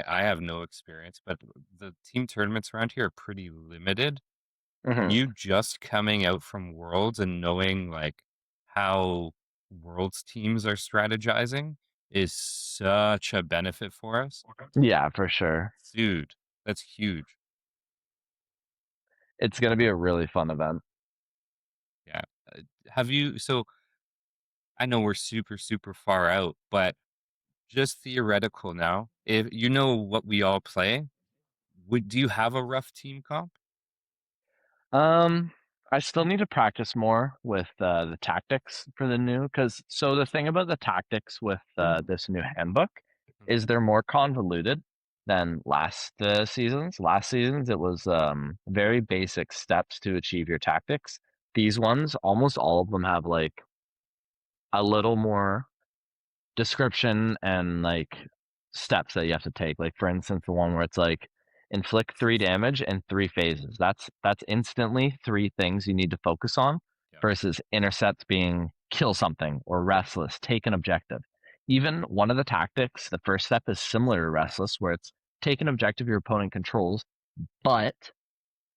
have no experience, but the team tournaments around here are pretty limited. You just coming out from Worlds and knowing like how Worlds teams are strategizing is such a benefit for us. Yeah, for sure. Dude, that's huge. It's going to be a really fun event. Yeah. So I know we're super, super far out, but just theoretical now, if you know what we all play, do you have a rough team comp? I still need to practice more with the tactics for the new, so the thing about the tactics with this new handbook is they're more convoluted than last seasons. Last seasons it was very basic steps to achieve your tactics. These ones, almost all of them have like a little more description and like steps that you have to take. Like for instance, the one where it's like inflict 3 damage in 3 phases. That's instantly 3 things you need to focus on versus intercepts being kill something or restless, take an objective. Even one of the tactics, the first step is similar to restless, where it's take an objective your opponent controls, but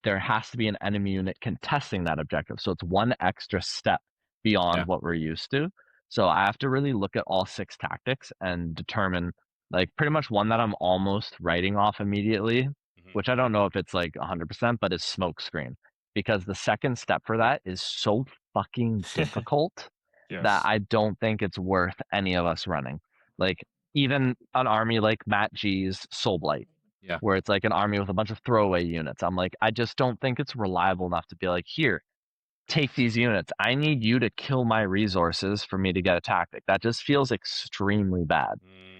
there has to be an enemy unit contesting that objective. So it's one extra step beyond what we're used to. So I have to really look at all 6 tactics and determine like pretty much one that I'm almost writing off immediately, which I don't know if it's like 100%, but is smokescreen. Because the second step for that is so fucking difficult that I don't think it's worth any of us running. Like even an army like Matt G's Soul Blight, where it's like an army with a bunch of throwaway units. I'm like, I just don't think it's reliable enough to be like, here, take these units. I need you to kill my resources for me to get a tactic. That just feels extremely bad.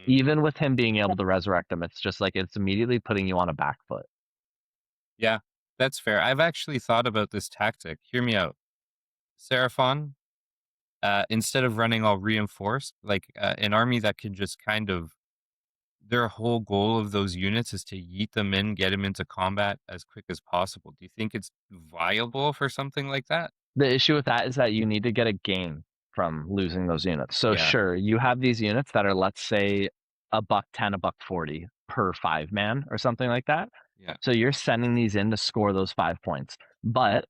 Even with him being able to resurrect them, it's just like it's immediately putting you on a back foot. Yeah, that's fair. I've actually thought about this tactic. Hear me out. Seraphon, instead of running all reinforced, like an army that can just kind of, their whole goal of those units is to yeet them in, get them into combat as quick as possible. Do you think it's viable for something like that? The issue with that is that you need to get a gain from losing those units. So Yeah. sure, you have these units that are, let's say, $110, $140 per 5-man or something like that. Yeah. So you're sending these in to score those 5 points. But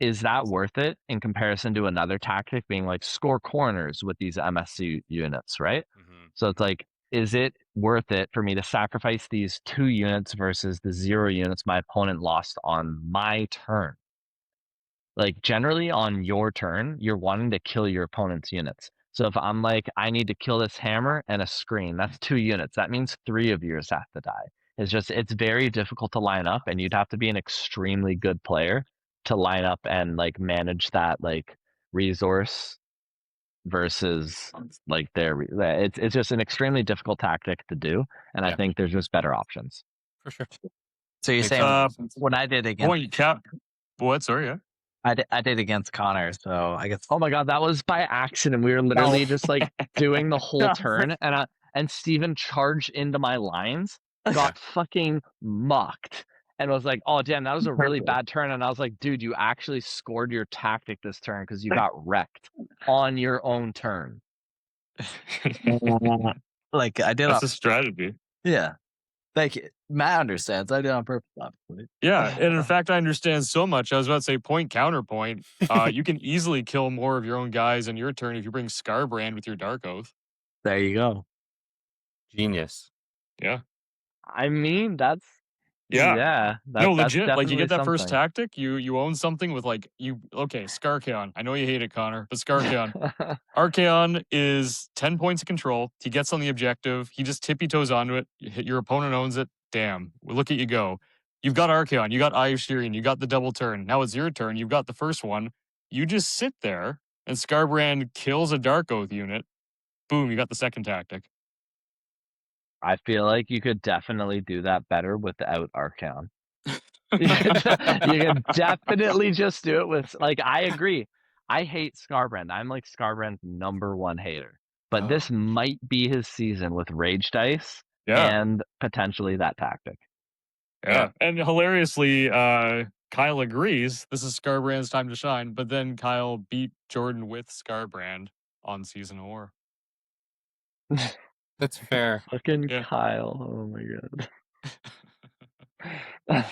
is that worth it in comparison to another tactic being like score corners with these MSC units, right? Mm-hmm. So it's like, is it worth it for me to sacrifice these 2 units versus the 0 units my opponent lost on my turn? Like, generally on your turn, you're wanting to kill your opponent's units. So if I'm like, I need to kill this hammer and a screen, that's 2 units. That means 3 of yours have to die. It's very difficult to line up, and you'd have to be an extremely good player to line up and like manage that like resource versus like it's just an extremely difficult tactic to do, and I think there's just better options. For sure. So you're Makes saying sense. when I did against Point cap. What? Sorry, yeah. I did against Connor, so I guess. Oh my god, that was by accident. We were literally just like doing the whole turn, and Steven charged into my lines, got fucking mucked, and was like, "Oh damn, that was a really bad turn." And I was like, "Dude, you actually scored your tactic this turn because you got wrecked on your own turn." Like I did. That's a strategy. Yeah. Thank you. Matt understands. I did on purpose, obviously. Yeah, and in fact, I understand so much. I was about to say point counterpoint. You can easily kill more of your own guys in your turn if you bring Scarbrand with your Dark Oath. There you go. Genius. Yeah. I mean, that's no, that's legit. Like you get that definitely first something. tactic, you own something with like Scarchaon. I know you hate it, Connor, but Scarchaon. Archaon is 10 points of control. He gets on the objective. He just tippy toes onto it. Your opponent owns it. Damn. Look at you go. You've got Archaon. You got Eye of Shirian. You got the double turn. Now it's your turn. You've got the first one. You just sit there and Scarbrand kills a Dark Oath unit. Boom, you got the second tactic. I feel like you could definitely do that better without Archaon. You can definitely just do it with, like, I agree. I hate Scarbrand. I'm like Scarbrand's #1 hater. But this might be his season with Rage Dice and potentially that tactic. Yeah. And hilariously, Kyle agrees this is Scarbrand's time to shine, but then Kyle beat Jordan with Scarbrand on Season of War. That's fair. Fucking Kyle. Oh my god.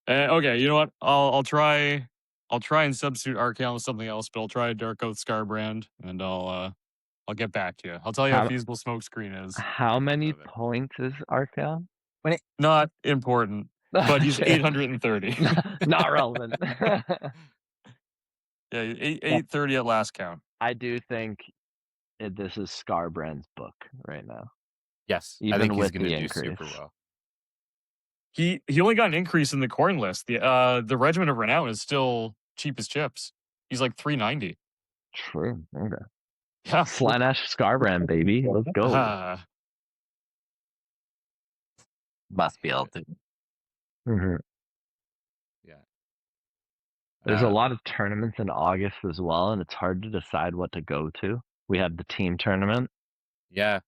Okay, you know what? I'll try and substitute Archaon with something else, but I'll try Dark Oath Scarbrand, and I'll get back to you. I'll tell you how feasible Smokescreen is. How many points is Archaon? Not important, but he's 830. Not relevant. Yeah, 830 at last count. I do think this is Scarbrand's book right now. Yes, even I think with he's going the to do increase. super well. He only got an increase in the corn list. The Regiment of Renown is still cheap as chips. He's like 390. True. Okay. Yeah. Slaanesh Scarbrand, baby. Let's go. Must be able to. Mm-hmm. Yeah. There's a lot of tournaments in August as well, and it's hard to decide what to go to. We have the team tournament. Yeah.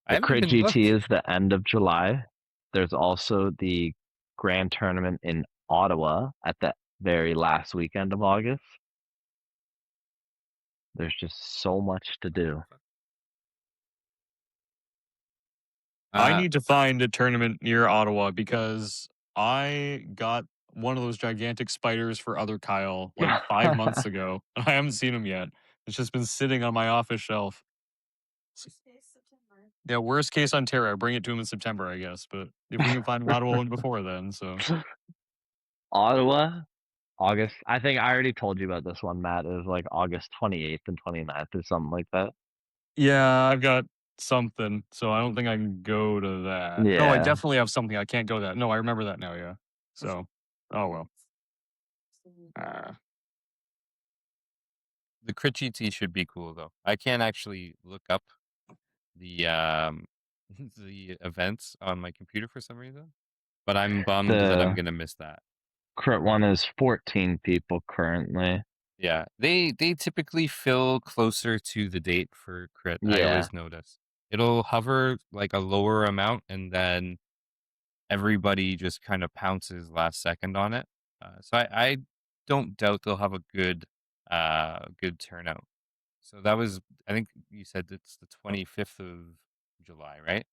The Crit GT is the end of July. There's also the Grand Tournament in Ottawa at the very last weekend of August. There's just so much to do. I need to find a tournament near Ottawa because I got one of those gigantic spiders for other Kyle like 5 months ago. I haven't seen him yet. It's just been sitting on my office shelf. Worst case, September. Yeah, worst case Ontario. I bring it to him in September, I guess. But if we can find an Ottawa one before then, so Ottawa, August. I think I already told you about this one, Matt. It was like August 28th and 29th or something like that. yeah, I've got something, so I don't think I can go to that. Yeah. No, I definitely have something. I can't go to that. No, I remember that now. Yeah. So, oh well. The Crit GT should be cool though. I can't actually look up the the events on my computer for some reason, but I'm bummed that I'm gonna miss that. Crit one is 14 people currently. Yeah, they typically fill closer to the date for Crit. Yeah. I always notice it'll hover like a lower amount, and then everybody just kind of pounces last second on it. So I don't doubt they'll have a good turnout. So that was, I think you said it's the 25th of July, right?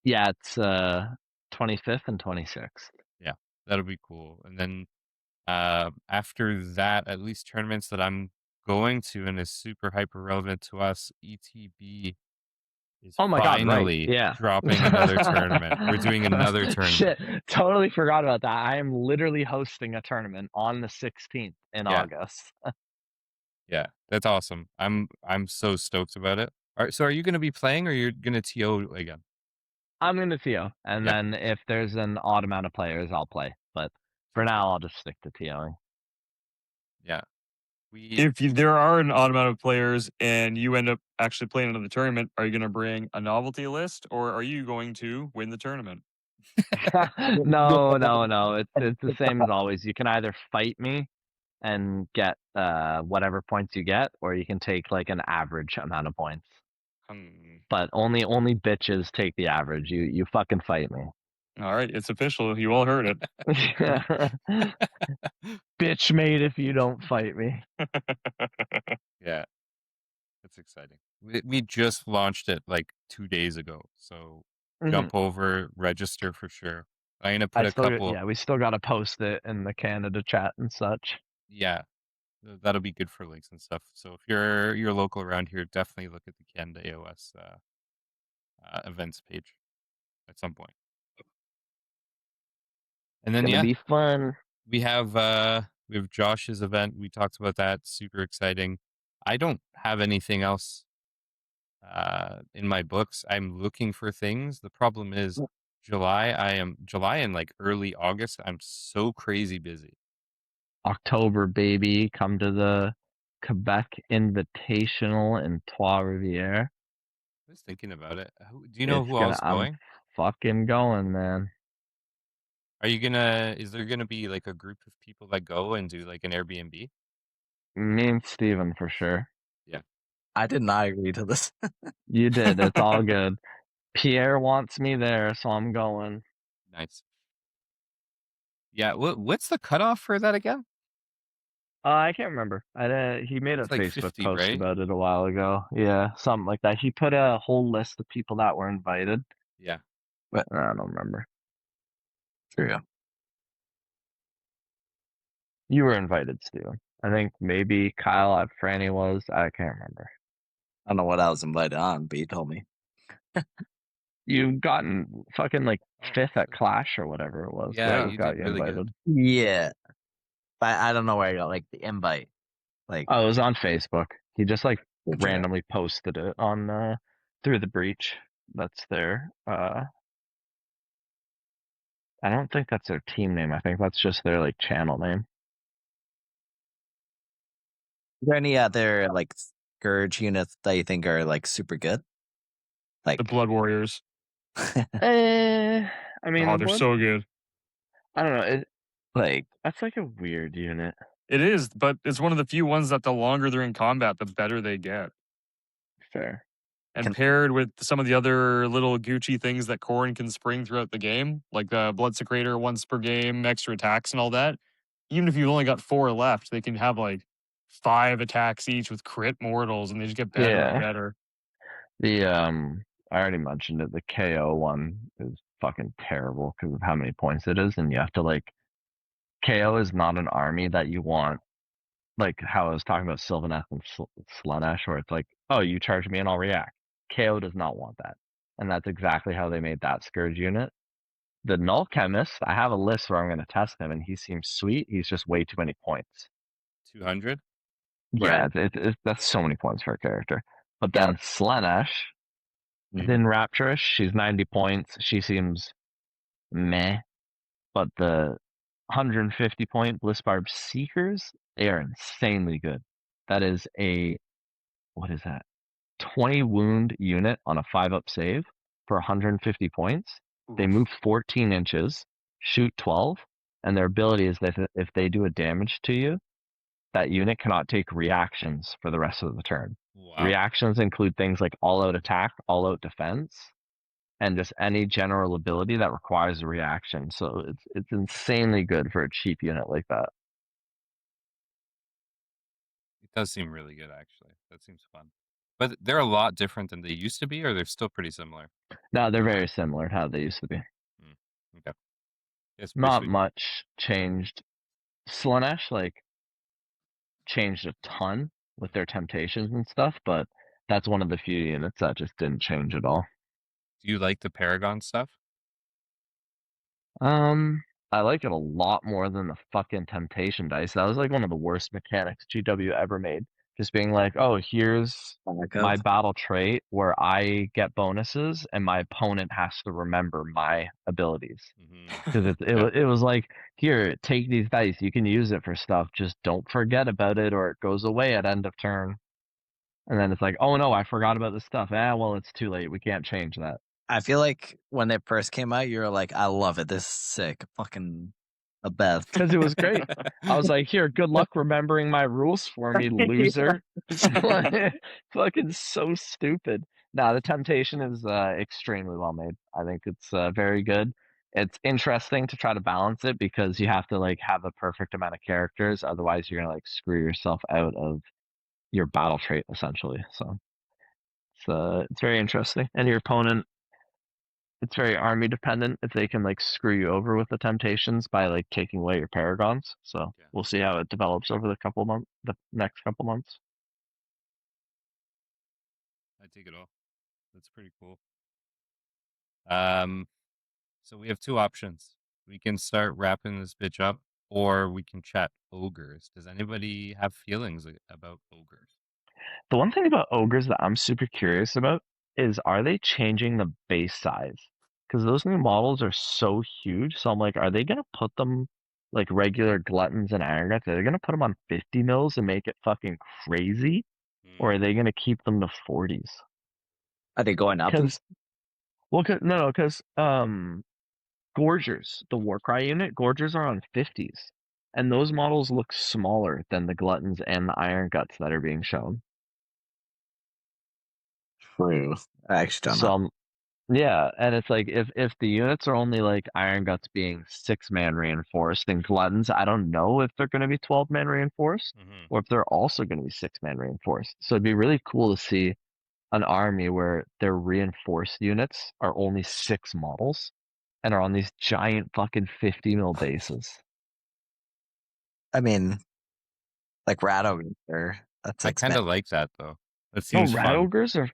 Yeah, it's 25th and 26th. Yeah, that'll be cool. And then after that, at least tournaments that I'm going to and is super hyper relevant to us, ETB is Oh my god, right. finally Yeah. dropping another tournament. We're doing another tournament. Shit, totally forgot about that. I am literally hosting a tournament on the 16th in August. Yeah, that's awesome. I'm so stoked about it. So are you going to be playing or you're going to TO again? I'm going to TO, and then if there's an odd amount of players, I'll play. But for now, I'll just stick to TOing. Yeah. If there are an odd amount of players and you end up actually playing another tournament, are you going to bring a novelty list or are you going to win the tournament? No. It's the same as always. You can either fight me and get whatever points you get, or you can take like an average amount of points. But only bitches take the average. You fucking fight me. All right, it's official. You all heard it. Bitch made if you don't fight me. Yeah. That's exciting. We just launched it like 2 days ago. So jump over, register for sure. I'm going to put a couple. Yeah, we still got to post it in the Canada chat and such. Yeah. That'll be good for links and stuff. So if you're local around here, definitely look at the Canada AOS events page at some point. And then Gonna be fun. we have Josh's event. We talked about that. Super exciting. I don't have anything else in my books. I'm looking for things. The problem is July and like early August. I'm so crazy busy. October, baby. Come to the Quebec Invitational in Trois-Rivières. I was thinking about it. Do you know who else going? I'm fucking going, man. Is there gonna be like a group of people that go and do like an Airbnb? Me and Steven for sure. Yeah. I did not agree to this. You did. It's all good. Pierre wants me there, so I'm going. Nice. Yeah. What's the cutoff for that again? I can't remember. He made a like Facebook 50, post right? about it a while ago. Yeah, something like that. He put a whole list of people that were invited. Yeah. But I don't remember. True. You were invited, Steven. I think maybe Kyle at Franny was. I can't remember. I don't know what I was invited on, but you told me. You've gotten fucking like 5th at Clash or whatever it was. Yeah, you did really good. Yeah. But I don't know where I got like the invite. Like, oh, it was on Facebook. He just like randomly posted it on Through the Breach. That's their I don't think that's their team name. I think that's just their like channel name. Is there any other like Scourge units that you think are like super good? Like the Blood Warriors. I mean, they're so good. I don't know. Like That's like a weird unit. It is, but it's one of the few ones that the longer they're in combat, the better they get. Fair. And paired with some of the other little Gucci things that Corrin can spring throughout the game, like the Blood Secretor once per game, extra attacks and all that. Even if you've only got 4 left, they can have like 5 attacks each with crit mortals, and they just get better and better. The I already mentioned it. The KO one is fucking terrible because of how many points it is, and you have to like. KO is not an army that you want, like how I was talking about Sylvaneth and Slaanesh, where it's like, oh, you charge me and I'll react. KO does not want that, and that's exactly how they made that Scourge unit. The Null Chemist, I have a list where I'm going to test him, and he seems sweet. He's just way too many points. 200? Yeah, that's so many points for a character. But then Slaanesh, then Rapturous, she's 90 points. She seems meh. But the 150 point Blissbarb Seekers, they are insanely good. That is what is that? 20 wound unit on a 5-up save for 150 points. Oof. They move 14 inches, shoot 12, and their ability is that if they do a damage to you, that unit cannot take reactions for the rest of the turn. Wow. Reactions include things like all-out attack, all-out defense, and just any general ability that requires a reaction. So it's insanely good for a cheap unit like that. does seem really good, actually. That seems fun. But they're a lot different than they used to be, or they're still pretty similar? No, they're very similar to how they used to be. Okay. It's pretty Not sweet. much changed. Slanesh, like, changed a ton with their temptations and stuff, but that's one of the few units that just didn't change at all. Do you like the Paragon stuff? I like it a lot more than the fucking temptation dice. That was like one of the worst mechanics GW ever made. Just being like, oh, here's my battle trait where I get bonuses and my opponent has to remember my abilities. Because it was like, here, take these dice. You can use it for stuff. Just don't forget about it or it goes away at end of turn. And then it's like, oh no, I forgot about this stuff. Well, it's too late. We can't change that. I feel like when it first came out, you were like, I love it. This is sick. Fucking the best. Because it was great. I was like, here, good luck remembering my rules for me, loser. Fucking so stupid. Nah, the temptation is extremely well made. I think it's very good. It's interesting to try to balance it because you have to like have the perfect amount of characters. Otherwise, you're gonna like screw yourself out of your battle trait essentially. So it's very interesting. And your opponent, it's very army dependent if they can like screw you over with the temptations by like taking away your paragons. So we'll see how it develops over the next couple months. I take it all. That's pretty cool. So we have two options. We can start wrapping this bitch up, or we can chat ogres. Does anybody have feelings about ogres? The one thing about ogres that I'm super curious about is, are they changing the base size? Because those new models are so huge. So I'm like, are they gonna put them like regular gluttons and iron guts? Are they gonna put them on 50 mils and make it fucking crazy, or are they gonna keep them to 40s? Are they going up? Because Gorgers, the Warcry unit, Gorgers are on 50s, and those models look smaller than the Gluttons and the Iron Guts that are being shown. True. I actually don't know. Yeah, and it's like if the units are only like Iron Guts being 6-man reinforced, and Gluttons, I don't know if they're going to be 12-man reinforced, or if they're also going to be 6-man reinforced. So it'd be really cool to see an army where their reinforced units are only 6 models and are on these giant fucking 50 mil bases. I mean, like Rat Ogre. That's I kind of like that though. That No, seems Rat fun. Ogres are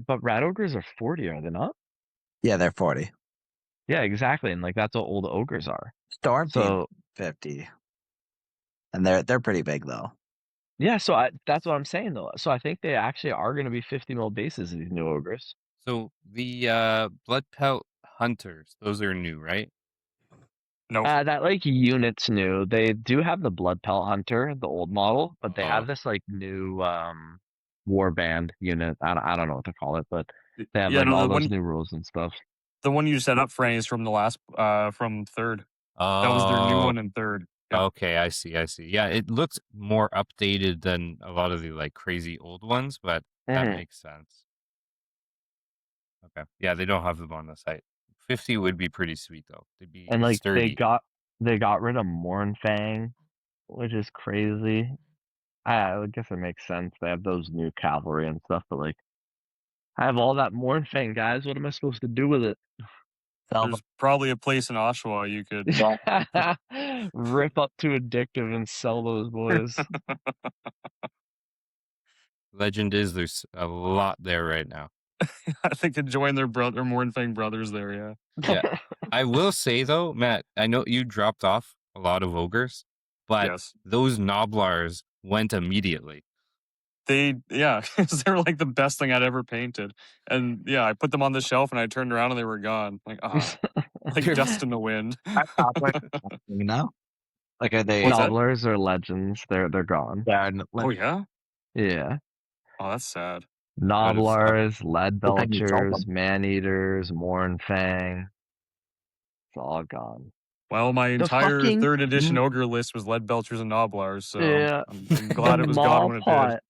but Rat Ogres are 40, are they not? Yeah, they're 40. Yeah, exactly, and like that's what old ogres are. Storm So 50, and they're pretty big though. Yeah, so that's what I'm saying though. So I think they actually are going to be 50 mil bases, these new ogres. So the blood pelt hunters, those are new, right? No. That like unit's new. They do have the blood pelt hunter, the old model, but they have this like new warband unit. I don't know what to call it, but they have like all those new rules and stuff. The one you set up, Franny, is from the last from third. That was their new one in third. Yeah. Okay, I see. Yeah, it looks more updated than a lot of the like crazy old ones, but that makes sense. Okay. Yeah, they don't have them on the site. 50 would be pretty sweet though. They'd be And like sturdy. they got rid of Mournfang, which is crazy. I guess it makes sense. They have those new cavalry and stuff, but like I have all that Mournfang, guys. What am I supposed to do with it? There's probably a place in Oshawa you could rip up to Addictive and sell those boys. Legend is there's a lot there right now. I think to join their Mournfang brothers there, yeah. Yeah. I will say though, Matt, I know you dropped off a lot of ogres, but those Noblars went immediately. They were like the best thing I'd ever painted. And yeah, I put them on the shelf and I turned around and they were gone. Like, like dust in the wind. You know? Like, are they Nobblers or legends? They're gone. Oh yeah? Yeah. Oh, that's sad. Nobblers, lead belchers, man-eaters, Mournfang. It's all gone. Well, my entire third edition ogre list was lead belchers and Nobblars, so I'm glad it was gone when it did.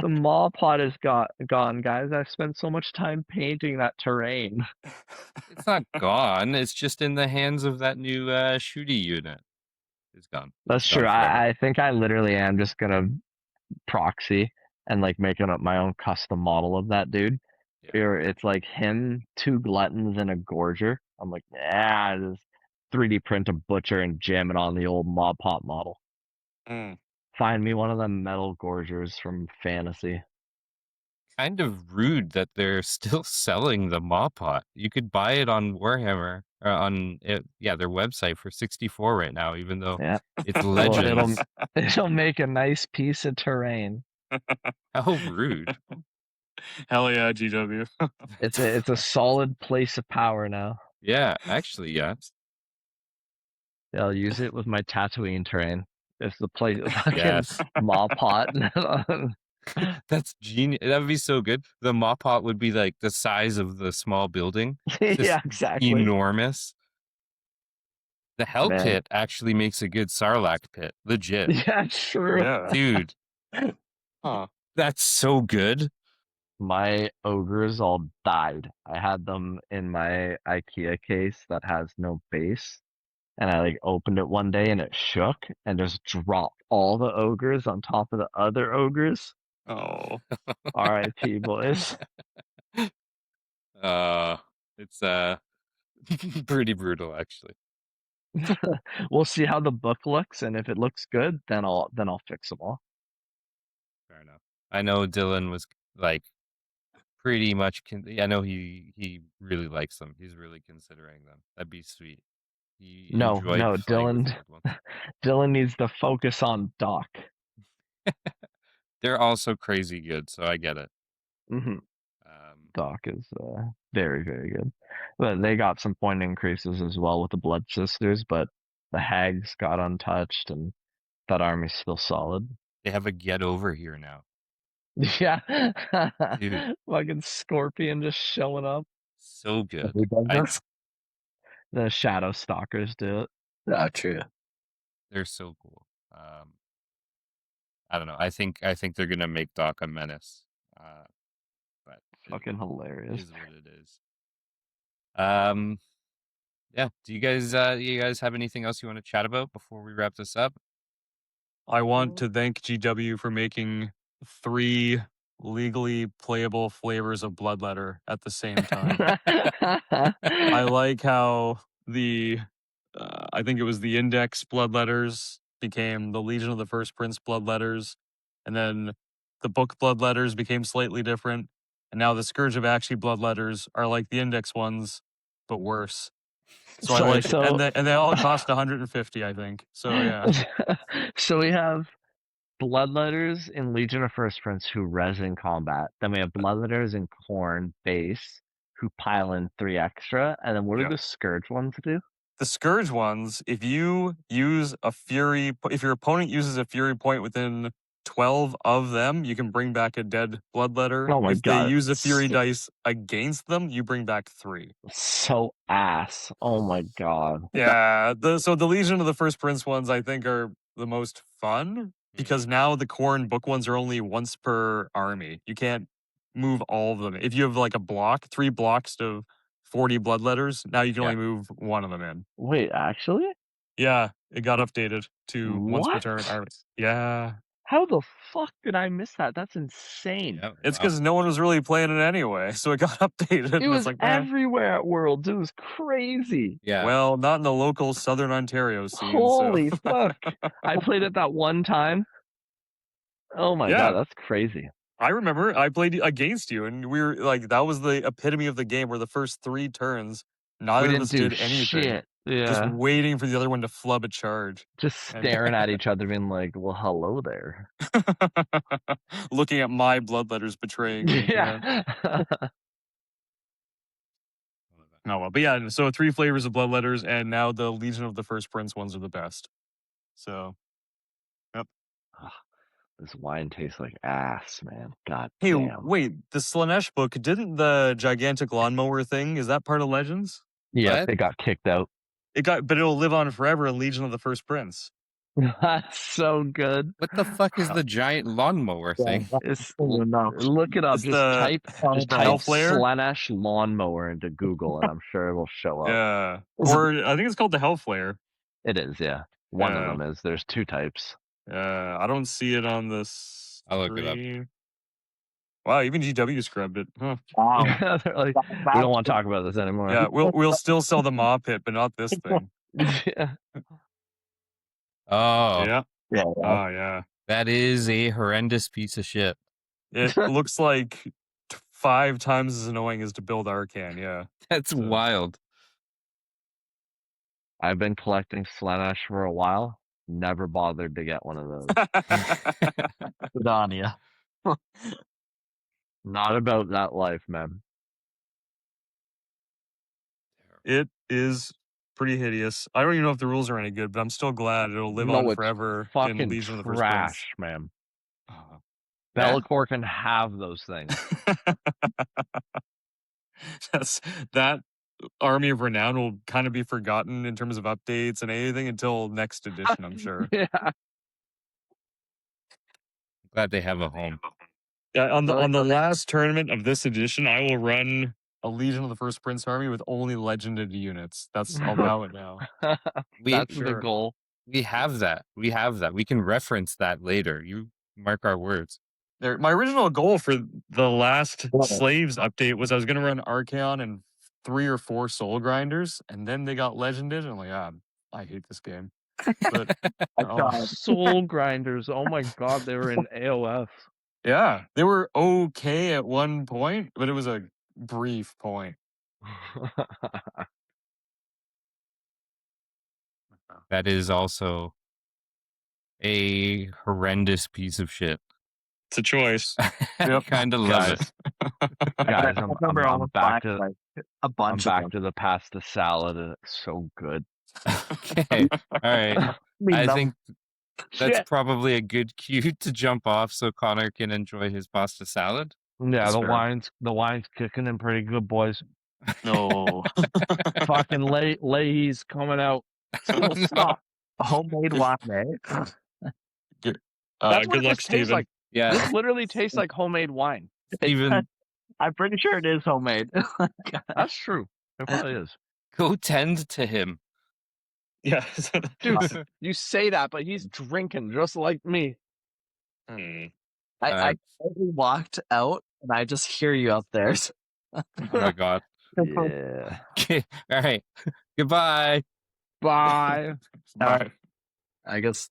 The maw pot is gone, guys. I've spent so much time painting that terrain. It's not gone. It's just in the hands of that new shooty unit. It's gone. That's true. I think I literally am just gonna proxy and like making up my own custom model of that dude. Yeah. Or it's like him, 2 gluttons, and a gorger. I'm like, just 3D print a butcher and jam it on the old mob pot model. Find me one of them metal gorgers from Fantasy. Kind of rude that they're still selling the Maw Pot. You could buy it on Warhammer on their website for 64 right now, even though it's Legends. It'll make a nice piece of terrain. How rude! Hell yeah, GW. It's a solid place of power now. Yeah, actually, yeah. Yeah, I'll use it with my Tatooine terrain. It's the place fucking Yes. Maw Pot. That's genius. That would be so good. The Maw Pot would be like the size of the small building. Yeah, exactly. Enormous. The Hell Pit actually makes a good Sarlacc pit. Legit. Yeah, true. Yeah. Dude. That's so good. My ogres all died. I had them in my IKEA case that has no base. And I like opened it one day and it shook and just dropped all the ogres on top of the other ogres. Oh. R.I.P. boys. It's pretty brutal actually. We'll see how the book looks, and if it looks good, then I'll fix them all. Fair enough. I know Dylan was like pretty much I know he really likes them. He's really considering them. That'd be sweet. No, Dylan Dylan needs to focus on Doc. They're also crazy good, so I get it. Mm-hmm. Doc is very, very good. But they got some point increases as well with the Blood Sisters, but the Hags got untouched, and that army's still solid. They have a get over here now. Yeah. Dude. Fucking Scorpion just showing up. So good. The Shadow Stalkers do it. Oh, true. They're so cool. I don't know. I think they're gonna make Doc a menace. But fucking hilarious. Is what it is. Yeah. Do you guys have anything else you want to chat about before we wrap this up? I want to thank GW for making 3 legally playable flavors of Bloodletter at the same time. I like how the I think it was the Index Bloodletters became the Legion of the First Prince Bloodletters, and then the book Bloodletters became slightly different, and now the Scourge of Aqshy Bloodletters are like the Index ones, but worse. So I like it. And they all cost 150, I think. So yeah. So we have Bloodletters in Legion of First Prince who res in combat. Then we have Bloodletters in Khorne base who pile in 3 extra. And then what do the Scourge ones do? The Scourge ones, if you use a Fury, if your opponent uses a Fury point within 12 of them, you can bring back a dead Bloodletter. Oh my God. They use a Fury dice against them, you bring back 3. So ass. Oh my god. Yeah. So the Legion of the First Prince ones, I think, are the most fun because now the Khorne book ones are only once per army. You can't move all of them. If you have like a block, 3 blocks of 40 Bloodletters, now you can only move 1 of them in. Wait, actually? Yeah, it got updated to once per turn armies. Yeah. How the fuck did I miss that? That's insane. Yeah, it's because no one was really playing it anyway, so it got updated. It was it's like, everywhere at Worlds. It was crazy. Yeah. Well, not in the local Southern Ontario scene. Holy fuck. I played it that one time. Oh my god, that's crazy. I remember I played against you, and we were like, that was the epitome of the game where the first 3 turns, neither of us did anything. Shit. Yeah. Just waiting for the other one to flub a charge. Just staring at each other, being like, well, hello there. Looking at my Bloodletters betraying me. Yeah. Oh, well. But yeah, so 3 flavors of Bloodletters, and now the Legion of the First Prince ones are the best. So, yep. This wine tastes like ass, man. God hey, damn. Wait, the Slanesh book, didn't the gigantic lawnmower thing, is that part of Legends? Yeah, it got kicked out. But it'll live on forever in Legion of the First Prince. That's so good. What the fuck is the giant lawnmower thing? Look it up. Just type Hellflare? Slanesh lawnmower into Google, and I'm sure it will show up. Yeah. Or I think it's called the Hellflare. It is, yeah. One of them is. There's 2 types. I don't see it on this. I'll look it up. 3. Wow, even GW scrubbed it. Huh. Wow. They're like, we don't want to talk about this anymore. Yeah, we'll still sell the maw pit, but not this thing. Yeah. Oh, Yeah. Yeah. Oh yeah. that is a horrendous piece of shit. It looks like 5 times as annoying as to build Arcan. Yeah. That's So- wild. I've been collecting Slaanesh for a while. Never bothered to get one of those. Good on you. Not about that life, man. It is pretty hideous. I don't even know if the rules are any good, but I'm still glad it'll live No, on it's forever in fucking Legion of the First Prince. trash, man. Oh. Be'lakor can have those things. That army of renown will kind of be forgotten in terms of updates and anything until next edition, I'm sure. Yeah. Glad they have a home. Yeah, on the last tournament of this edition, I will run a Legion of the First Prince army with only legended units. I'll vow it now. That's Sure. the goal. We have that. We can reference that later. You mark our words. My original goal for the last Slaves update was I was going to run Archaon and 3 or 4 Soul Grinders, and then they got legended, and I'm like, I hate this game. But Soul Grinders. Oh my god, they were in AOF. yeah, they were okay at one point, but it was a brief point. That is also a horrendous piece of shit. It's a choice. I kind of love it. Guys, I'm back to a I'm bunch back of to the pasta salad. It's so good. Okay. All right. them. I love think that's shit. probably a good cue to jump off so Connor can enjoy his pasta salad. Yeah, That's the fair. wine's kicking in pretty good, boys. No. Fucking Leahy's coming out. Stop. Homemade wine, eh? Good, That's what good it luck, just tastes Steven. like. Yeah. This literally tastes like homemade wine. Steven, I'm pretty sure it is homemade. That's true. It probably is. go tend to him. Yeah. Dude, you say that, but he's drinking just like me. Hmm. I totally walked out and I just hear you up there. Oh my god. Yeah. Okay. All right. Goodbye. Bye. Bye. I guess